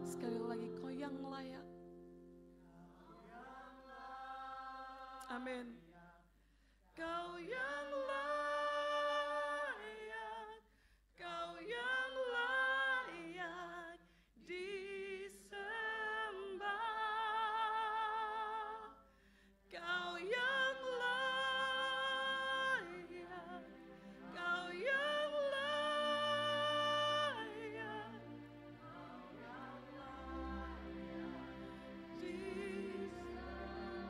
Sekali lagi, Kau yang layak. Amin. Kau yang layak, Kau yang layak disembah. Kau yang layak, Kau yang layak.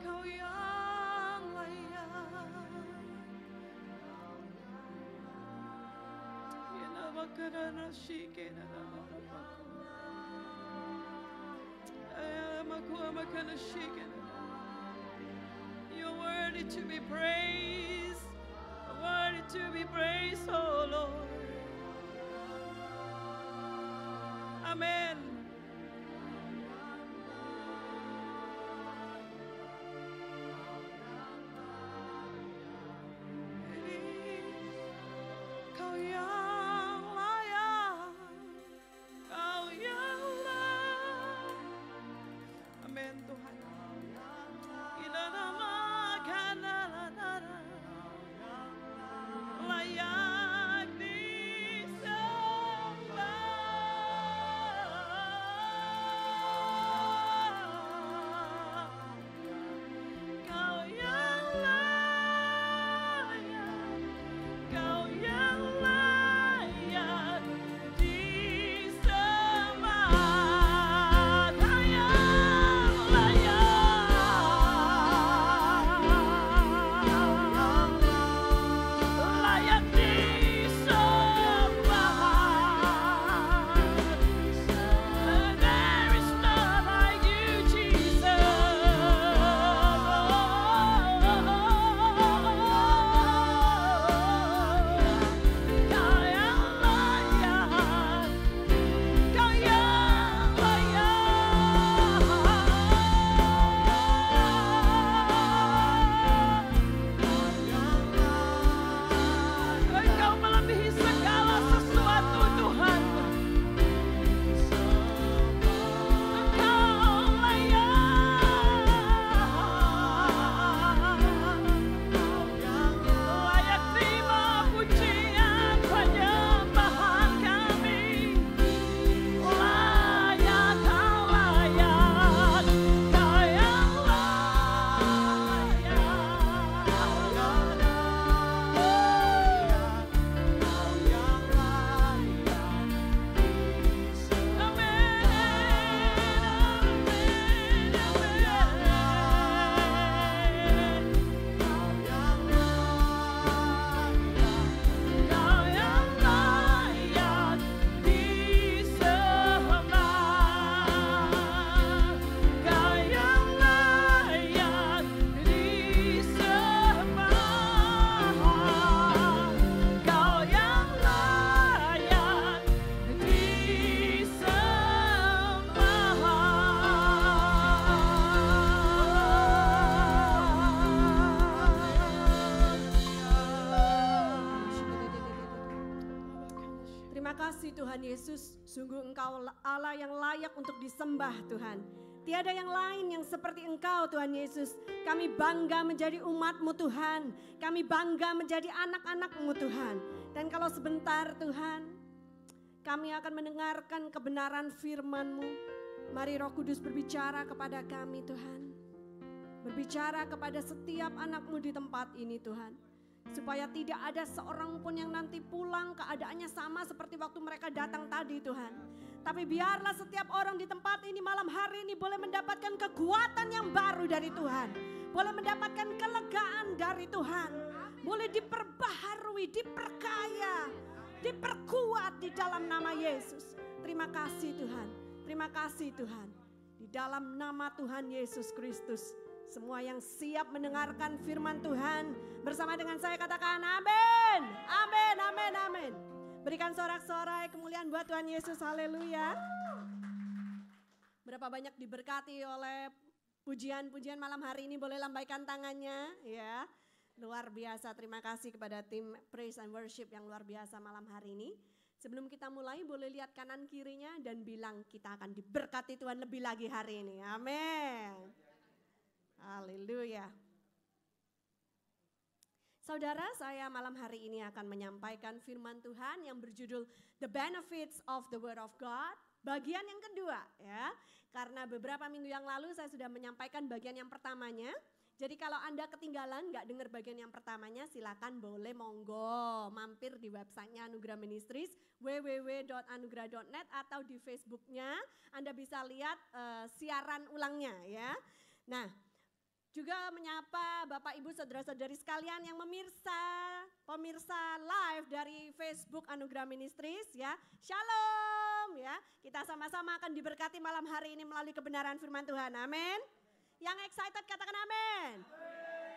Kau yang layak. You're worthy to be praised, worthy to be praised, oh Lord. Amen. Kau yang layak, Kau yang layak. Amin Tuhan. Layak disembah. Kau yang layak, Kau yang layak disembah. Kau yang layak disembah. There is none like you, Jesus. Kau yang layak, Kau yang layak. Engkau melebihi segala sesuatu, Tuhan. Engkau layak terima pujian penyembahan kami. Layak, Kau layak, Kau yang layak. Kau yang layak disembah. Kau yang layak disembah. Kau yang layak disembah. Terima kasih Tuhan Yesus, sungguh Engkau Allah yang layak untuk disembah Tuhan. Tiada yang lain yang seperti Engkau Tuhan Yesus. Kami bangga menjadi umat-Mu Tuhan. Kami bangga menjadi anak-anak-Mu Tuhan. Dan kalau sebentar Tuhan, kami akan mendengarkan kebenaran firman-Mu. Mari Roh Kudus berbicara kepada kami Tuhan. Berbicara kepada setiap anak-Mu di tempat ini Tuhan. Supaya tidak ada seorang pun yang nanti pulang keadaannya sama seperti waktu mereka datang tadi Tuhan. Tapi biarlah setiap orang di tempat ini malam hari ini boleh mendapatkan kekuatan yang baru dari Tuhan. Boleh mendapatkan kelegaan dari Tuhan. Boleh diperbaharui, diperkaya, diperkuat di dalam nama Yesus. Terima kasih Tuhan. Terima kasih Tuhan. Di dalam nama Tuhan Yesus Kristus. Semua yang siap mendengarkan firman Tuhan bersama dengan saya katakan amin. Amin, amin, amin. Berikan sorak-sorai kemuliaan buat Tuhan Yesus, haleluya. Berapa banyak diberkati oleh pujian-pujian malam hari ini, boleh lambaikan tangannya ya. Luar biasa, terima kasih kepada tim Praise and Worship yang luar biasa malam hari ini. Sebelum kita mulai boleh lihat kanan kirinya dan bilang kita akan diberkati Tuhan lebih lagi hari ini, amin. Haleluya. Saudara, saya malam hari ini akan menyampaikan firman Tuhan yang berjudul The Benefits of the Word of God. Bagian yang kedua ya, karena beberapa minggu yang lalu saya sudah menyampaikan bagian yang pertamanya. Jadi kalau Anda ketinggalan gak dengar bagian yang pertamanya, silakan boleh monggo mampir di websitenya Anugerah Ministries www.anugerah.net atau di Facebooknya Anda bisa lihat siaran ulangnya ya. Nah, juga menyapa Bapak Ibu saudara-saudari sekalian yang pemirsa live dari Facebook Anugerah Ministries ya. Shalom ya. Kita sama-sama akan diberkati malam hari ini melalui kebenaran firman Tuhan. Amin. Yang excited katakan amin.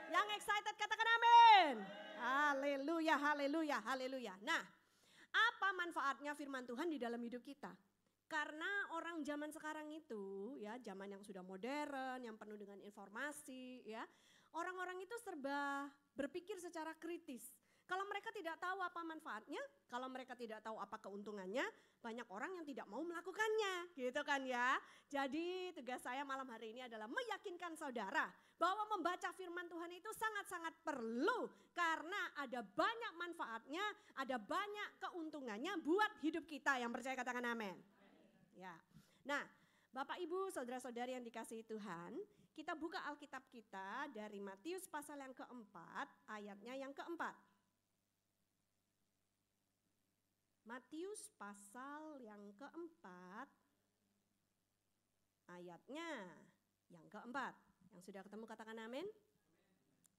Yang excited katakan amin. Haleluya, haleluya, haleluya. Nah, apa manfaatnya firman Tuhan di dalam hidup kita? Karena orang zaman sekarang itu ya, zaman yang sudah modern, yang penuh dengan informasi ya, orang-orang itu serba berpikir secara kritis. Kalau mereka tidak tahu apa manfaatnya, kalau mereka tidak tahu apa keuntungannya, banyak orang yang tidak mau melakukannya, gitu kan ya. Jadi tugas saya malam hari ini adalah meyakinkan saudara bahwa membaca firman Tuhan itu sangat-sangat perlu karena ada banyak manfaatnya, ada banyak keuntungannya buat hidup kita. Yang percaya katakan amin. Ya. Nah, Bapak Ibu, saudara-saudari yang dikasihi Tuhan, kita buka Alkitab kita dari Matius pasal yang keempat, ayatnya yang keempat. Matius pasal yang keempat, ayatnya yang keempat. Yang sudah ketemu katakan amin.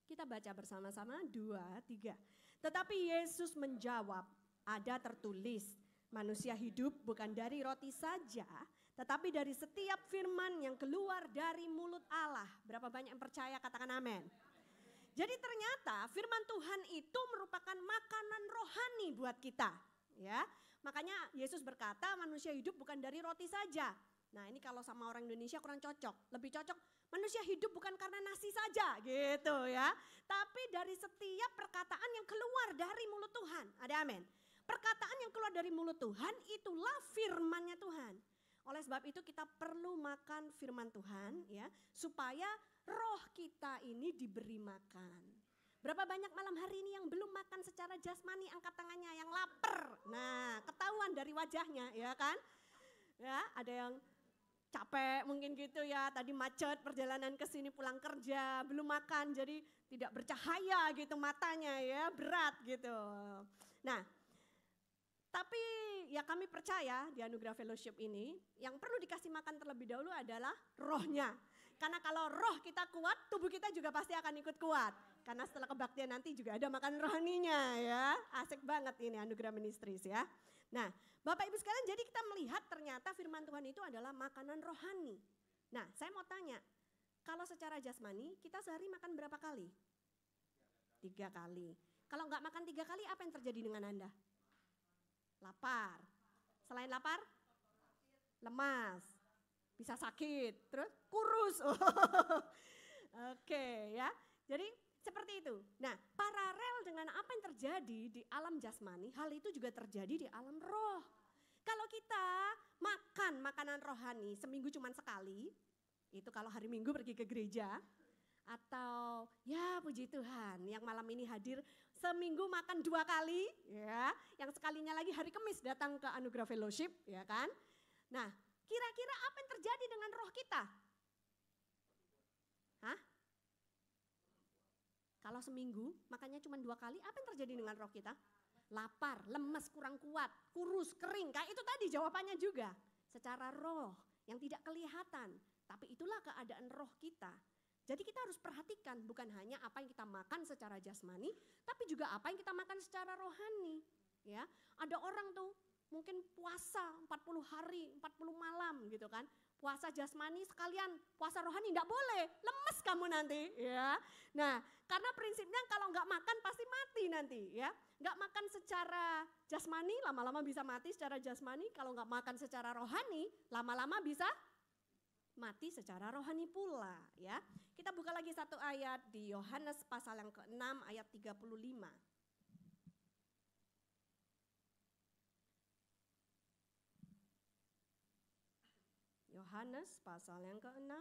Kita baca bersama-sama 2, 3. Tetapi Yesus menjawab, ada tertulis, manusia hidup bukan dari roti saja, tetapi dari setiap firman yang keluar dari mulut Allah. Berapa banyak yang percaya katakan amin. Jadi ternyata firman Tuhan itu merupakan makanan rohani buat kita. Ya, makanya Yesus berkata manusia hidup bukan dari roti saja. Nah ini kalau sama orang Indonesia kurang cocok. Lebih cocok manusia hidup bukan karena nasi saja gitu ya. Tapi dari setiap perkataan yang keluar dari mulut Tuhan. Ada amin. Perkataan yang keluar dari mulut Tuhan itulah firman-Nya Tuhan. Oleh sebab itu kita perlu makan firman Tuhan ya, supaya roh kita ini diberi makan. Berapa banyak malam hari ini yang belum makan secara jasmani, angkat tangannya yang lapar. Nah, ketahuan dari wajahnya ya kan? Ya, ada yang capek mungkin gitu ya, tadi macet perjalanan ke sini pulang kerja, belum makan jadi tidak bercahaya gitu matanya ya, berat gitu. Nah, tapi ya kami percaya di Anugerah Fellowship ini yang perlu dikasih makan terlebih dahulu adalah rohnya. Karena kalau roh kita kuat, tubuh kita juga pasti akan ikut kuat. Karena setelah kebaktian nanti juga ada makan rohaninya ya. Asik banget ini Anugerah Ministries ya. Nah Bapak Ibu sekalian, jadi kita melihat ternyata firman Tuhan itu adalah makanan rohani. Nah saya mau tanya, kalau secara jasmani kita sehari makan berapa kali? 3 kali. Kalau nggak makan 3 kali apa yang terjadi dengan Anda? Lapar. Selain lapar? Lemas. Bisa sakit, terus kurus. Oke ya. Jadi seperti itu. Nah, paralel dengan apa yang terjadi di alam jasmani, hal itu juga terjadi di alam roh. Kalau kita makan makanan rohani seminggu cuma sekali, itu kalau hari Minggu pergi ke gereja, atau ya puji Tuhan yang malam ini hadir seminggu makan 2 kali, ya, yang sekalinya lagi hari Kamis datang ke Anugerah Fellowship, ya kan? Nah, kira-kira apa yang terjadi dengan roh kita? Hah? Kalau seminggu makannya cuma 2 kali, apa yang terjadi dengan roh kita? Lapar, lemes, kurang kuat, kurus, kering. Kayak itu tadi jawabannya juga. Secara roh yang tidak kelihatan. Tapi itulah keadaan roh kita. Jadi kita harus perhatikan bukan hanya apa yang kita makan secara jasmani, tapi juga apa yang kita makan secara rohani. Ya, ada orang tuh mungkin puasa 40 hari, 40 malam gitu kan. puasa jasmani sekalian puasa rohani, enggak boleh, lemes kamu nanti ya. Nah, karena prinsipnya kalau enggak makan pasti mati nanti ya. Enggak makan secara jasmani lama-lama bisa mati secara jasmani, kalau enggak makan secara rohani lama-lama bisa mati secara rohani pula ya. Kita buka lagi satu ayat di Yohanes pasal yang ke-6 ayat 35. Yohanes pasal yang ke-6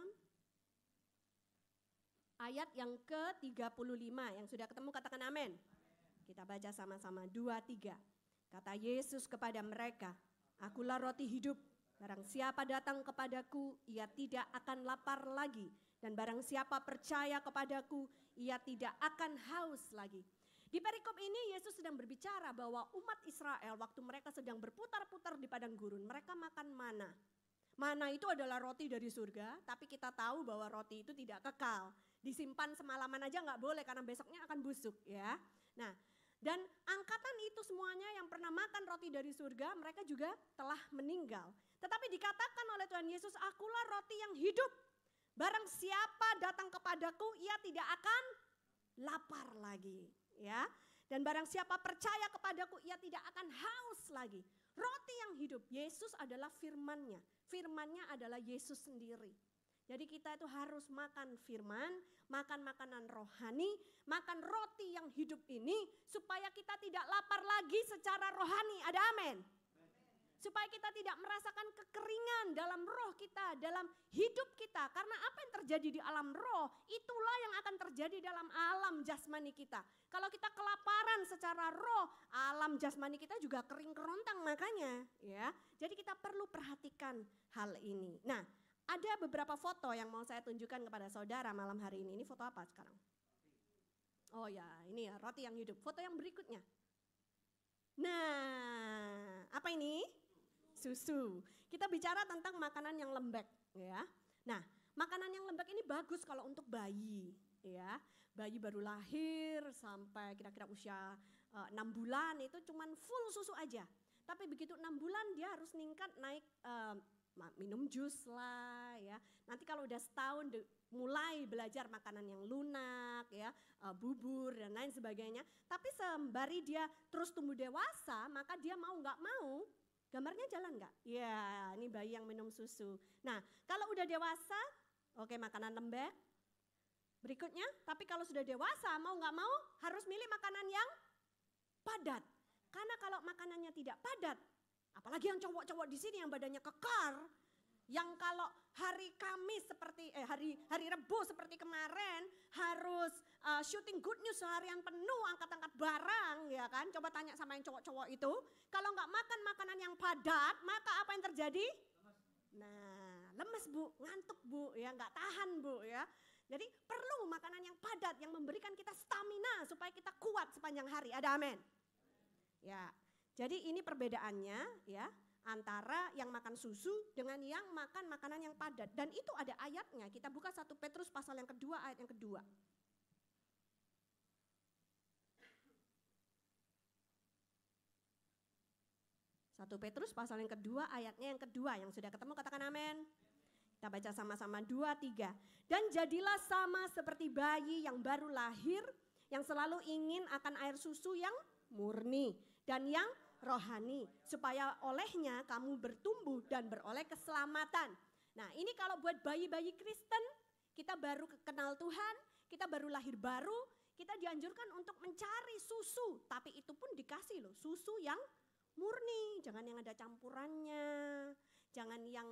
ayat yang ke-35. Yang sudah ketemu katakan amin. Kita baca sama-sama 2-3. Kata Yesus kepada mereka, "Akulah roti hidup. Barang siapa datang kepadaku, ia tidak akan lapar lagi. Dan barang siapa percaya kepadaku, ia tidak akan haus lagi." Di perikop ini Yesus sedang berbicara bahwa umat Israel waktu mereka sedang berputar-putar di padang gurun, mereka makan mana. Mana itu adalah roti dari surga, tapi kita tahu bahwa roti itu tidak kekal. Disimpan semalaman aja nggak boleh karena besoknya akan busuk ya. Nah, dan angkatan itu semuanya yang pernah makan roti dari surga, mereka juga telah meninggal. Tetapi dikatakan oleh Tuhan Yesus, "Akulah roti yang hidup. Barang siapa datang kepadaku, ia tidak akan lapar lagi." Ya. Dan barang siapa percaya kepadaku, ia tidak akan haus lagi. Roti yang hidup, Yesus adalah firman-Nya. Firman-Nya adalah Yesus sendiri. Jadi kita itu harus makan firman, makan makanan rohani, makan roti yang hidup ini supaya kita tidak lapar lagi secara rohani. Ada amin? Supaya kita tidak merasakan kekeringan dalam roh kita, dalam hidup kita. Karena apa yang terjadi di alam roh, itulah yang akan terjadi dalam alam jasmani kita. Kalau kita kelaparan secara roh, alam jasmani kita juga kering kerontang makanya. Ya, jadi kita perlu perhatikan hal ini. Nah, ada beberapa foto yang mau saya tunjukkan kepada saudara malam hari ini. Ini foto apa sekarang? Oh ya, ini ya roti yang hidup. Foto yang berikutnya. Nah, apa ini? Susu. Kita bicara tentang makanan yang lembek ya. Nah, makanan yang lembek ini bagus kalau untuk bayi ya. Bayi baru lahir sampai kira-kira usia 6 bulan itu cuman full susu aja. Tapi begitu 6 bulan dia harus naik minum jus lah ya. Nanti kalau udah setahun mulai belajar makanan yang lunak ya, bubur dan lain sebagainya. Tapi sembari dia terus tumbuh dewasa, maka dia mau nggak mau, gambarnya jalan nggak? Ya, ini bayi yang minum susu. Nah, kalau udah dewasa, oke makanan lembek. Berikutnya, tapi kalau sudah dewasa mau nggak mau harus milih makanan yang padat. Karena kalau makanannya tidak padat, apalagi yang cowok-cowok di sini yang badannya kekar, yang kalau hari Kamis seperti hari Rebo seperti kemarin harus syuting Good News seharian penuh, angkat-angkat barang ya kan. Coba tanya sama yang cowok-cowok itu, kalau nggak makan makanan yang padat, maka apa yang terjadi? Nah, lemes Bu, ngantuk Bu, ya nggak tahan Bu ya. Jadi perlu makanan yang padat yang memberikan kita stamina supaya kita kuat sepanjang hari. Ada amin? Ya, jadi ini perbedaannya ya antara yang makan susu dengan yang makan makanan yang padat. Dan itu ada ayatnya, kita buka 1 Petrus pasal yang kedua ayat yang kedua. Satu Petrus pasal yang kedua ayatnya yang kedua, yang sudah ketemu katakan amin. Kita baca sama-sama 2-3. Dan jadilah sama seperti bayi yang baru lahir, yang selalu ingin akan air susu yang murni dan yang rohani, supaya olehnya kamu bertumbuh dan beroleh keselamatan. Nah, ini kalau buat bayi-bayi Kristen, kita baru kenal Tuhan, kita baru lahir baru, kita dianjurkan untuk mencari susu, tapi itu pun dikasih loh, susu yang murni, jangan yang ada campurannya, jangan yang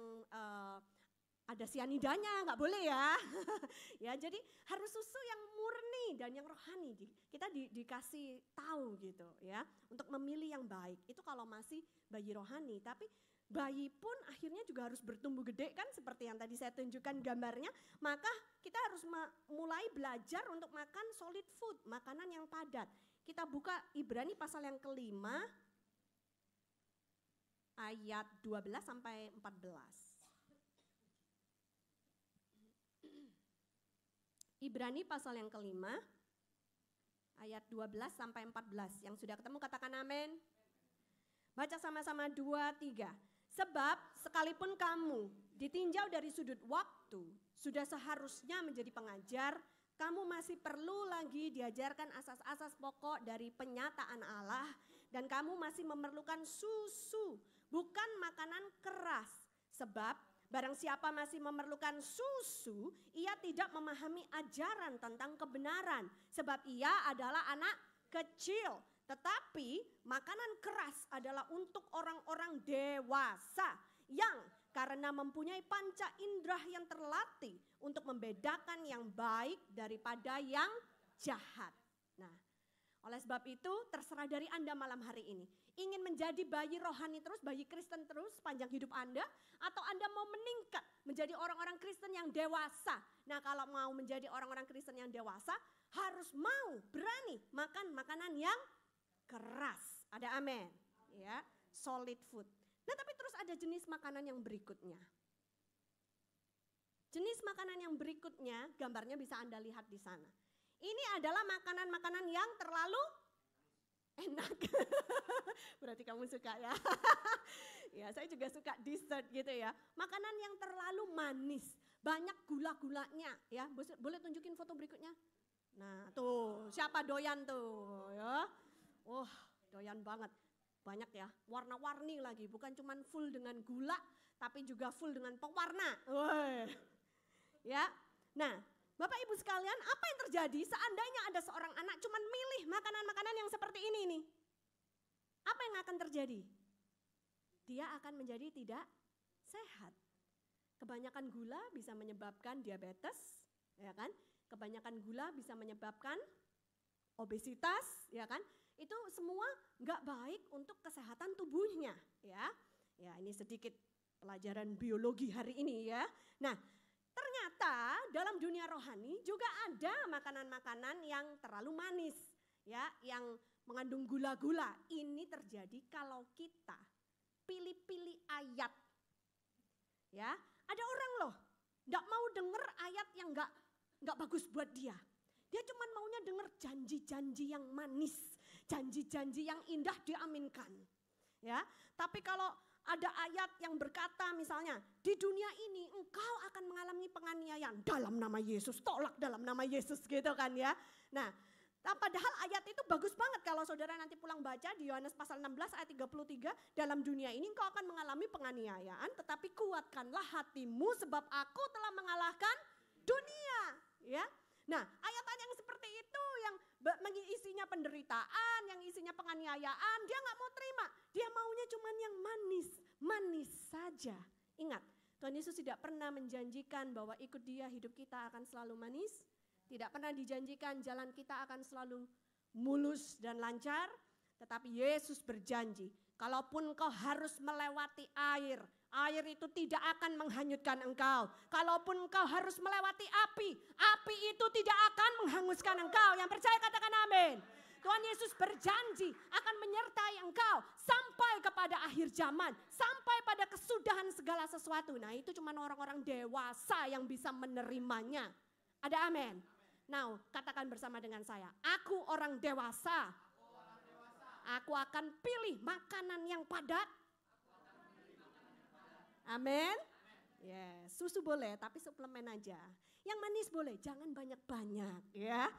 ada sianidanya, nggak boleh ya. Ya, jadi harus susu yang murni dan yang rohani. Kita dikasih tahu gitu ya, untuk memilih yang baik. Itu kalau masih bayi rohani, tapi bayi pun akhirnya juga harus bertumbuh gede kan, seperti yang tadi saya tunjukkan gambarnya. Maka kita harus mulai belajar untuk makan solid food, makanan yang padat. Kita buka Ibrani pasal yang kelima, ayat 12 sampai 14. Ibrani pasal yang kelima, ayat 12 sampai 14. Yang sudah ketemu katakan amin. Baca sama-sama 2-3. Sebab sekalipun kamu ditinjau dari sudut waktu, sudah seharusnya menjadi pengajar, kamu masih perlu lagi diajarkan asas-asas pokok dari penyataan Allah, dan kamu masih memerlukan susu, bukan makanan keras. Sebab barang siapa masih memerlukan susu, ia tidak memahami ajaran tentang kebenaran, sebab ia adalah anak kecil. Tetapi makanan keras adalah untuk orang-orang dewasa yang karena mempunyai panca indera yang terlatih untuk membedakan yang baik daripada yang jahat. Nah, oleh sebab itu terserah dari Anda malam hari ini. Ingin menjadi bayi rohani terus, bayi Kristen terus sepanjang hidup Anda, atau Anda mau meningkat menjadi orang-orang Kristen yang dewasa. Nah, kalau mau menjadi orang-orang Kristen yang dewasa, harus mau berani makan makanan yang keras. Ada amin? Ya, solid food. Nah, tapi terus ada jenis makanan yang berikutnya. Jenis makanan yang berikutnya, gambarnya bisa Anda lihat di sana. Ini adalah makanan-makanan yang terlalu enak. Berarti kamu suka ya. Ya, saya juga suka dessert gitu ya. Makanan yang terlalu manis, banyak gula-gulanya ya. Boleh tunjukin foto berikutnya? Nah, tuh, siapa doyan tuh ya? Wah, doyan banget. Banyak ya, warna-warni lagi, bukan cuma full dengan gula, tapi juga full dengan pewarna. Wah. Ya, nah Bapak Ibu sekalian, apa yang terjadi seandainya ada seorang anak cuma milih makanan-makanan yang seperti ini nih? Apa yang akan terjadi? Dia akan menjadi tidak sehat. Kebanyakan gula bisa menyebabkan diabetes, ya kan? Kebanyakan gula bisa menyebabkan obesitas, ya kan? Itu semua nggak baik untuk kesehatan tubuhnya, ya. Ya, ini sedikit pelajaran biologi hari ini ya. Nah, ternyata dalam dunia rohani juga ada makanan-makanan yang terlalu manis, ya, yang mengandung gula-gula. Ini terjadi kalau kita pilih-pilih ayat. Ya, ada orang loh nggak mau denger ayat yang nggak bagus buat dia. Dia cuma maunya denger janji-janji yang manis, janji-janji yang indah diaminkan. Ya, tapi kalau ada ayat yang berkata misalnya, di dunia ini engkau akan mengalami penganiayaan dalam nama Yesus, tolak dalam nama Yesus gitu kan ya. Nah, padahal ayat itu bagus banget kalau saudara nanti pulang baca di Yohanes pasal 16 ayat 33, dalam dunia ini engkau akan mengalami penganiayaan, tetapi kuatkanlah hatimu sebab aku telah mengalahkan dunia. Ya. Nah, ayat-ayat yang seperti itu yang isinya penderitaan, yang isinya penganiayaan, dia nggak mau terima. Dia maunya cuman yang manis, manis saja. Ingat, Tuhan Yesus tidak pernah menjanjikan bahwa ikut Dia hidup kita akan selalu manis. Tidak pernah dijanjikan jalan kita akan selalu mulus dan lancar. Tetapi Yesus berjanji, kalaupun kau harus melewati air, air itu tidak akan menghanyutkan engkau. Kalaupun engkau harus melewati api, api itu tidak akan menghanguskan engkau. Yang percaya katakan amin. Tuhan Yesus berjanji akan menyertai engkau sampai kepada akhir zaman, sampai pada kesudahan segala sesuatu. Nah, itu cuma orang-orang dewasa yang bisa menerimanya. Ada amin. Nah, katakan bersama dengan saya, aku orang dewasa. Aku akan pilih makanan yang padat. Amin. Yes, susu boleh tapi suplemen aja. Yang manis boleh, jangan banyak-banyak ya.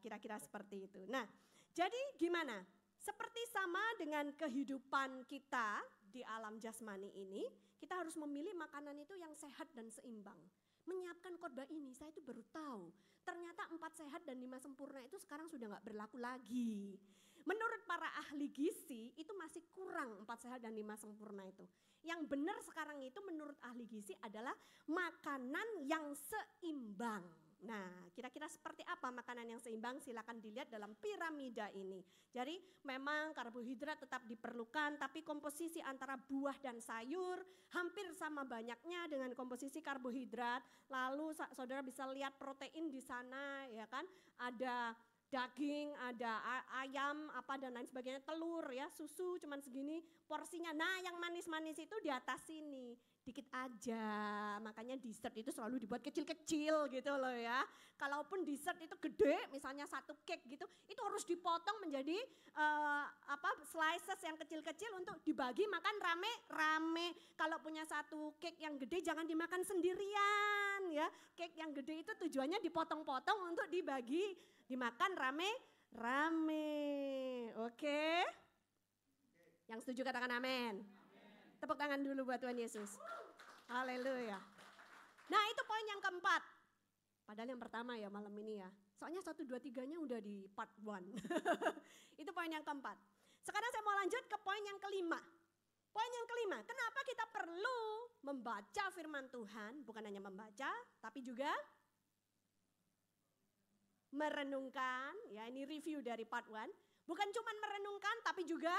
Kira-kira seperti itu. Nah, jadi gimana? Seperti sama dengan kehidupan kita di alam jasmani ini, kita harus memilih makanan itu yang sehat dan seimbang. Menyiapkan khotbah ini, saya itu baru tahu. Ternyata 4 sehat dan 5 sempurna itu sekarang sudah gak berlaku lagi. Menurut para ahli gizi itu masih kurang 4 sehat dan 5 sempurna itu. Yang benar sekarang itu menurut ahli gizi adalah makanan yang seimbang. Nah, kira-kira seperti apa makanan yang seimbang? Silakan dilihat dalam piramida ini. Jadi memang karbohidrat tetap diperlukan, tapi komposisi antara buah dan sayur hampir sama banyaknya dengan komposisi karbohidrat. Lalu saudara bisa lihat protein di sana, ya kan? Ada daging, ada ayam, apa dan lain sebagainya, telur ya, susu cuman segini porsinya. Nah, yang manis-manis itu di atas sini, dikit aja, makanya di dessert itu selalu dibuat kecil-kecil gitu loh ya. Kalaupun dessert itu gede, misalnya satu cake gitu, itu harus dipotong menjadi slices yang kecil-kecil untuk dibagi makan rame-rame. Kalau punya satu cake yang gede jangan dimakan sendirian ya. Cake yang gede itu tujuannya dipotong-potong untuk dibagi, dimakan rame-rame. Oke? Yang setuju katakan amin. Tepuk tangan dulu buat Tuhan Yesus. Haleluya. Nah itu poin yang keempat. Padahal yang pertama ya malam ini ya. Soalnya 1, 2, 3-nya udah di part 1. Itu poin yang keempat. Sekarang saya mau lanjut ke poin yang kelima. Poin yang kelima, kenapa kita perlu membaca firman Tuhan. Bukan hanya membaca, tapi juga merenungkan. Ya ini review dari part 1. Bukan cuma merenungkan, tapi juga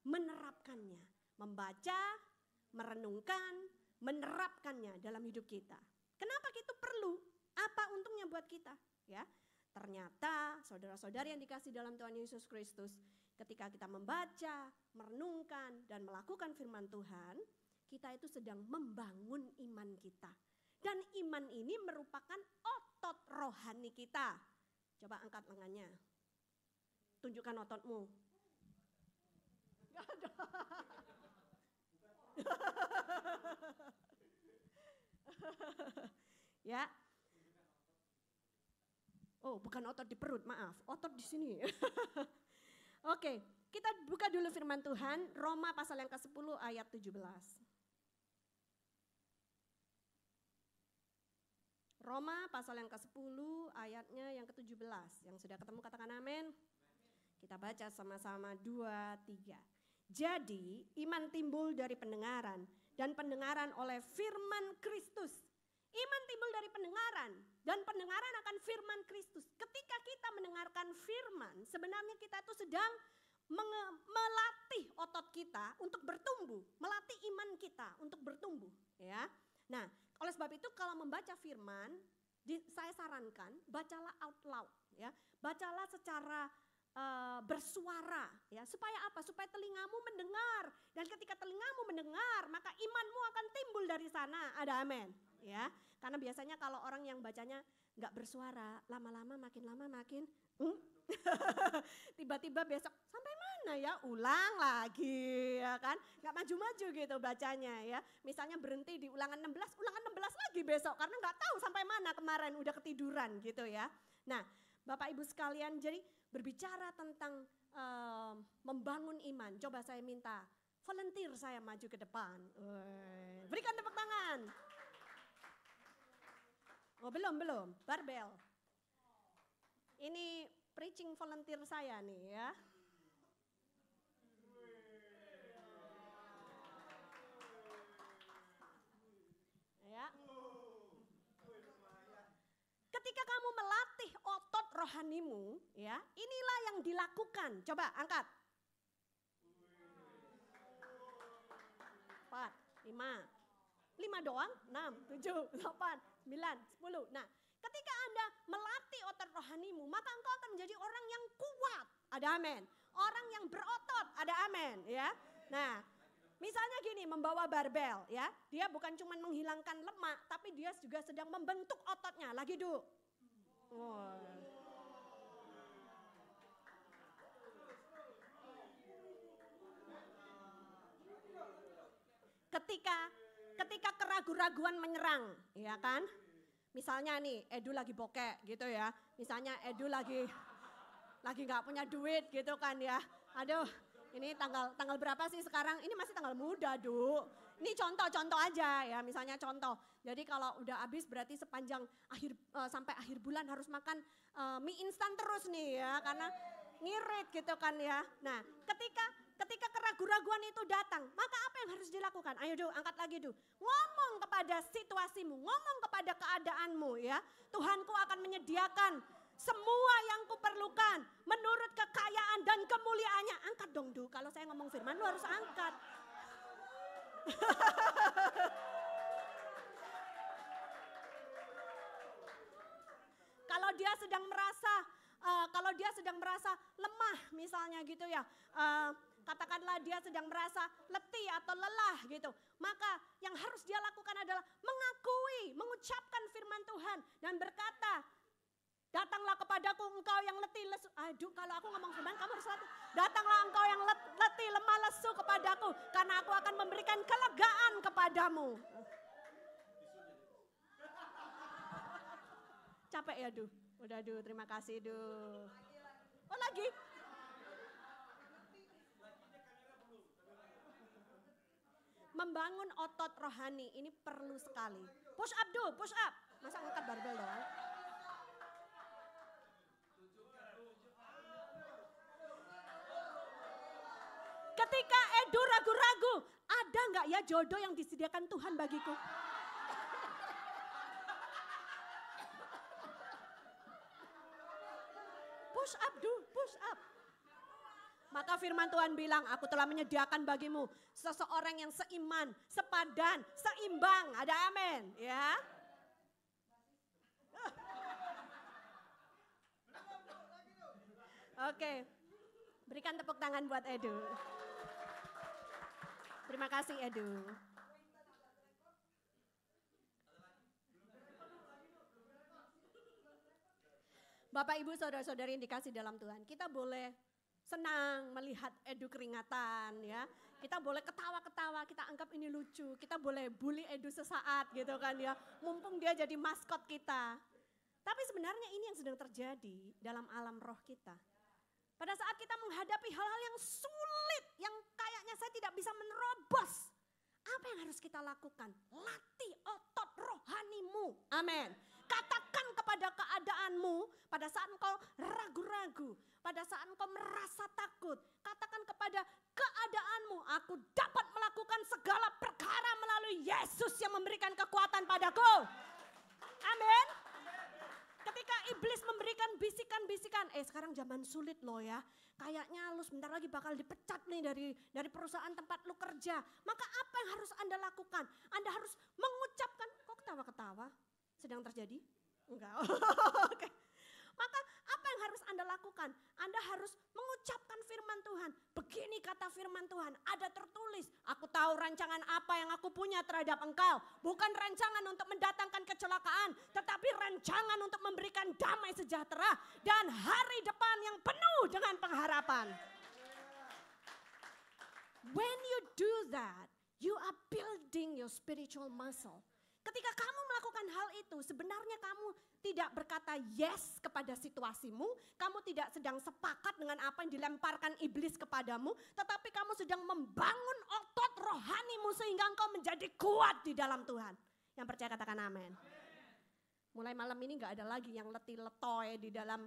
menerapkannya. Membaca, merenungkan, menerapkannya dalam hidup kita. Kenapa itu perlu? Apa untungnya buat kita? Ya, ternyata saudara-saudari yang dikasih dalam Tuhan Yesus Kristus, ketika kita membaca, merenungkan, dan melakukan firman Tuhan, kita itu sedang membangun iman kita. Dan iman ini merupakan otot rohani kita. Coba angkat lengannya. Tunjukkan ototmu. Gak ada. Ya. Oh, bukan otot di perut, maaf. Otot di sini. Oke, kita buka dulu firman Tuhan, Roma pasal yang ke-10 ayat 17. Roma pasal yang ke-10 ayatnya yang ke-17. Yang sudah ketemu katakan amin. Kita baca sama-sama 2, 3. Jadi iman timbul dari pendengaran dan pendengaran oleh firman Kristus. Iman timbul dari pendengaran dan pendengaran akan firman Kristus. Ketika kita mendengarkan firman, sebenarnya kita itu sedang melatih otot kita untuk bertumbuh, melatih iman kita untuk bertumbuh, ya. Nah, oleh sebab itu kalau membaca firman, saya sarankan bacalah out loud, ya. Bacalah secara bersuara, ya. Supaya apa? Supaya telingamu mendengar, dan ketika telingamu mendengar, maka imanmu akan timbul dari sana. Ada amin, ya. Karena biasanya kalau orang yang bacanya nggak bersuara, lama-lama makin tiba-tiba besok sampai mana ya, ulang lagi, ya kan, nggak maju-maju gitu bacanya, ya. Misalnya berhenti di ulangan 16, ulangan 16 lagi besok karena nggak tahu sampai mana kemarin, udah ketiduran gitu ya. Nah, Bapak Ibu sekalian, jadi berbicara tentang membangun iman, coba saya minta volunteer saya maju ke depan. Berikan tepuk tangan. Oh belum, barbel. Ini preaching volunteer saya nih ya. Ya. Ketika kamu melatih otot rohanimu, ya, inilah yang dilakukan. Coba angkat. 4, 5 doang, 6, 7, 8, 9, 10. Nah, ketika Anda melatih otot rohanimu, maka engkau akan menjadi orang yang kuat. Ada amin. Orang yang berotot. Ada amin, ya. Nah, misalnya gini, membawa barbel, ya. Dia bukan cuma menghilangkan lemak, tapi dia juga sedang membentuk ototnya. Lagi duduk. Ketika keraguan-raguan menyerang, ya kan? Misalnya nih, Edu lagi bokek gitu ya. Misalnya Edu lagi nggak punya duit gitu kan ya. Aduh, ini tanggal berapa sih sekarang? Ini masih tanggal muda, Du. Ini contoh aja ya, misalnya contoh. Jadi kalau udah habis berarti sepanjang sampai akhir bulan harus makan mie instan terus nih ya, karena ngirit gitu kan ya. Nah, ketika keraguan-raguan itu datang, maka apa yang harus dilakukan? Ayo Du, angkat lagi Du. Ngomong kepada situasimu, ngomong kepada keadaanmu ya. Tuhanku akan menyediakan semua yang kuperlukan menurut kekayaan dan kemuliaannya. Angkat dong Du, kalau saya ngomong firman lu harus angkat. Kalau dia sedang merasa lemah misalnya gitu ya, katakanlah dia sedang merasa letih atau lelah gitu, maka yang harus dia lakukan adalah mengaku mengucapkan firman Tuhan dan berkata, datanglah kepadaku engkau yang letih lesu. Aduh, kalau aku ngomong firman kamu harus latih. Datanglah engkau yang letih lemah lesu kepadaku, karena aku akan memberikan kelegaan kepadamu. Capek ya, Du? Udah, Du, terima kasih, Du. Oh, lagi? Membangun otot rohani ini perlu sekali. Push up, Du, push up. Masa ngangkat barbel doang? Ketika Edu ragu-ragu, ada nggak ya jodoh yang disediakan Tuhan bagiku? Push up, Du, push up. Maka firman Tuhan bilang, aku telah menyediakan bagimu seseorang yang seiman, sepadan, seimbang. Ada amin, ya. Oke, berikan tepuk tangan buat Edu. Terima kasih, Edu. Bapak, Ibu, saudara-saudari yang dikasih dalam Tuhan, kita boleh senang melihat Edu keringatan, ya. Kita boleh ketawa-ketawa, kita anggap ini lucu. Kita boleh bully Edu sesaat gitu kan ya. Mumpung dia jadi maskot kita. Tapi sebenarnya ini yang sedang terjadi dalam alam roh kita. Pada saat kita menghadapi hal-hal yang sulit, yang kayaknya saya tidak bisa menerobos. Apa yang harus kita lakukan? Latih otot rohanimu. Amin. Katakan kepada keadaanmu pada saat engkau ragu-ragu, pada saat engkau merasa takut. Katakan kepada keadaanmu, aku dapat melakukan segala perkara melalui Yesus yang memberikan kekuatan padaku. Amin. Ketika iblis memberikan bisikan-bisikan, sekarang zaman sulit loh ya. Kayaknya lu sebentar lagi bakal dipecat nih dari perusahaan tempat lu kerja. Maka apa yang harus Anda lakukan? Anda harus mengucapkan, kok ketawa-ketawa? Sedang terjadi? Enggak. Oke. Maka apa yang harus Anda lakukan? Anda harus mengucapkan firman Tuhan. Begini kata firman Tuhan, ada tertulis, aku tahu rancangan apa yang aku punya terhadap engkau. Bukan rancangan untuk mendatangkan kecelakaan, tetapi rancangan untuk memberikan damai sejahtera dan hari depan yang penuh dengan pengharapan. When you do that, you are building your spiritual muscle. Ketika kamu melakukan hal itu, sebenarnya kamu tidak berkata yes kepada situasimu, kamu tidak sedang sepakat dengan apa yang dilemparkan iblis kepadamu, tetapi kamu sedang membangun otot rohanimu sehingga engkau menjadi kuat di dalam Tuhan. Yang percaya katakan amin. Mulai malam ini gak ada lagi yang letih letoy di dalam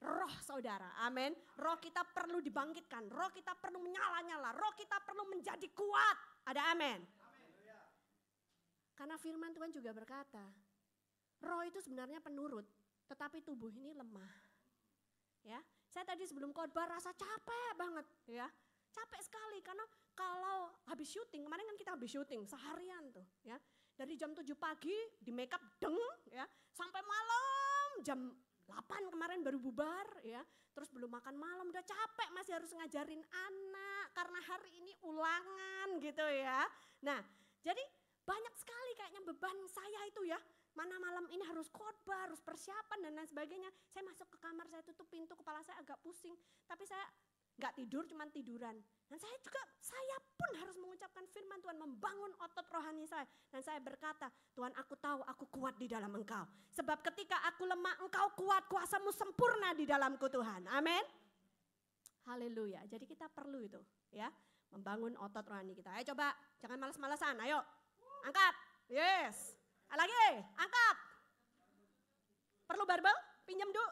roh saudara, amin. Roh kita perlu dibangkitkan, roh kita perlu menyala-nyala, roh kita perlu menjadi kuat, ada amin. Karena firman Tuhan juga berkata, roh itu sebenarnya penurut, tetapi tubuh ini lemah. Ya, saya tadi sebelum khotbah rasa capek banget, ya, capek sekali karena kalau habis syuting, kemarin kan kita habis syuting seharian tuh, ya, dari jam 7 pagi di make up deng, ya, sampai malam jam 8 kemarin baru bubar, ya, terus belum makan malam, udah capek masih harus ngajarin anak karena hari ini ulangan gitu ya. Nah, jadi banyak sekali kayaknya beban saya itu ya. Mana malam ini harus khotbah, harus persiapan dan lain sebagainya. Saya masuk ke kamar, saya tutup pintu, kepala saya agak pusing. Tapi saya gak tidur, cuman tiduran. Dan saya pun harus mengucapkan firman Tuhan, membangun otot rohani saya. Dan saya berkata, Tuhan aku tahu aku kuat di dalam Engkau. Sebab ketika aku lemah, Engkau kuat, kuasamu sempurna di dalamku Tuhan. Amin. Haleluya. Jadi kita perlu itu ya, membangun otot rohani kita. Ayo coba, jangan malas-malasan, ayo. Angkat, yes. Lagi, angkat. Perlu barbel? Pinjam dulu.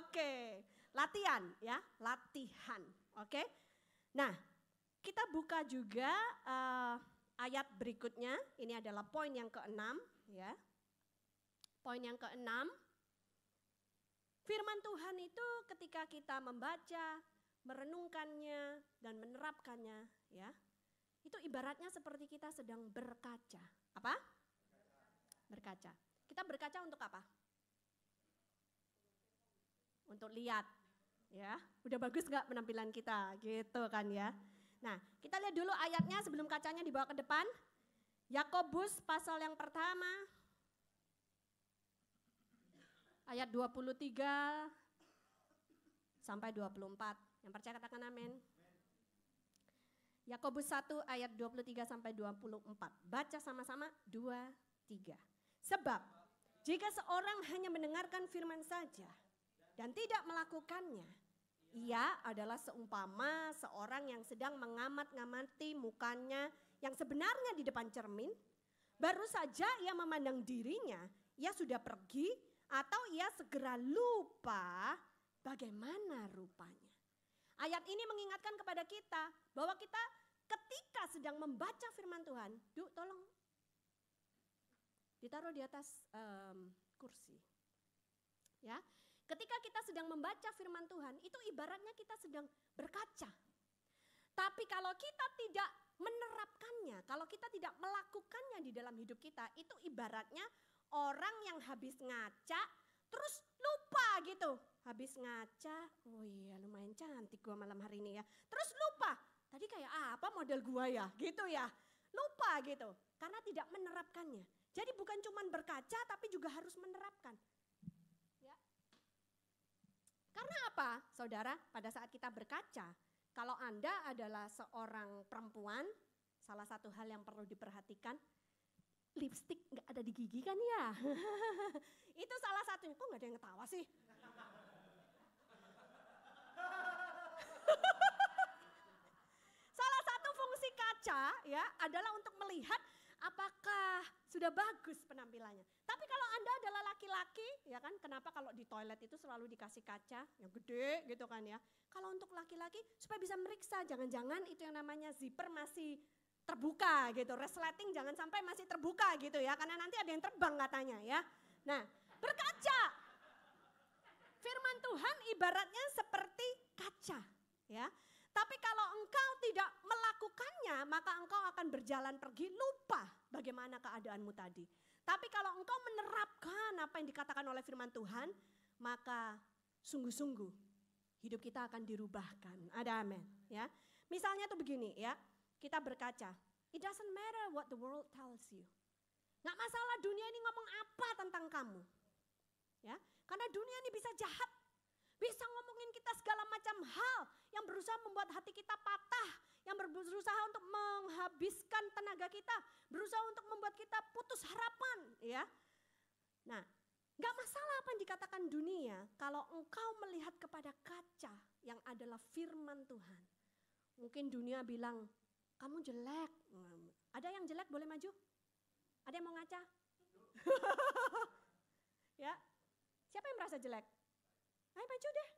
Oke, latihan ya, latihan. Oke. Nah, kita buka juga ayat berikutnya. Ini adalah poin yang ke-6 ya. Poin yang ke-6. Firman Tuhan itu ketika kita membaca, merenungkannya dan menerapkannya ya. Itu ibaratnya seperti kita sedang berkaca. Apa? Berkaca. Kita berkaca untuk apa? Untuk lihat. Ya, udah bagus gak penampilan kita? Gitu kan ya. Nah, kita lihat dulu ayatnya sebelum kacanya dibawa ke depan. Yakobus pasal yang pertama, ayat 23 sampai 24. Yang percaya katakan amin. Yakobus 1 ayat 23 sampai 24. Baca sama-sama 2, 3. Sebab jika seorang hanya mendengarkan firman saja dan tidak melakukannya, ia adalah seumpama seorang yang sedang mengamat-ngamati mukanya yang sebenarnya di depan cermin. Baru saja ia memandang dirinya, ia sudah pergi atau ia segera lupa bagaimana rupanya. Ayat ini mengingatkan kepada kita bahwa kita ketika sedang membaca firman Tuhan, tolong ditaruh di atas kursi. Ya, ketika kita sedang membaca firman Tuhan, itu ibaratnya kita sedang berkaca. Tapi kalau kita tidak menerapkannya, kalau kita tidak melakukannya di dalam hidup kita, itu ibaratnya orang yang habis ngaca, terus lupa gitu. Habis ngaca, oh iya lumayan cantik gua malam hari ini ya. Terus lupa, tadi kayak apa model gua ya, gitu ya. Lupa gitu, karena tidak menerapkannya. Jadi bukan cuma berkaca tapi juga harus menerapkan. Ya. Karena apa saudara, pada saat kita berkaca, kalau Anda adalah seorang perempuan, salah satu hal yang perlu diperhatikan, lipstik nggak ada di gigi kan ya? Itu salah satunya, kok nggak ada yang ketawa sih? Salah satu fungsi kaca ya adalah untuk melihat apakah sudah bagus penampilannya. Tapi kalau Anda adalah laki-laki, ya kan, kenapa kalau di toilet itu selalu dikasih kaca yang gede gitu kan ya. Kalau untuk laki-laki supaya bisa meriksa, jangan-jangan itu yang namanya zipper masih terbuka gitu, resleting jangan sampai masih terbuka gitu ya, karena nanti ada yang terbang katanya ya. Nah, berkaca. Firman Tuhan ibaratnya seperti kaca ya. Tapi kalau engkau tidak melakukannya, maka engkau akan berjalan pergi lupa bagaimana keadaanmu tadi. Tapi kalau engkau menerapkan apa yang dikatakan oleh firman Tuhan, maka sungguh-sungguh hidup kita akan dirubahkan. Ada amin ya. Misalnya tuh begini ya, kita berkaca. It doesn't matter what the world tells you. Nggak masalah dunia ini ngomong apa tentang kamu. Ya, karena dunia ini bisa jahat. Bisa ngomongin kita segala macam hal yang berusaha membuat hati kita patah, yang berusaha untuk menghabiskan tenaga kita, berusaha untuk membuat kita putus harapan, ya. Nah, gak masalah apa yang dikatakan dunia kalau engkau melihat kepada kaca yang adalah firman Tuhan. Mungkin dunia bilang, kamu jelek. Ada yang jelek boleh maju? Ada yang mau ngaca? Ya, siapa yang merasa jelek? Ayo maju deh,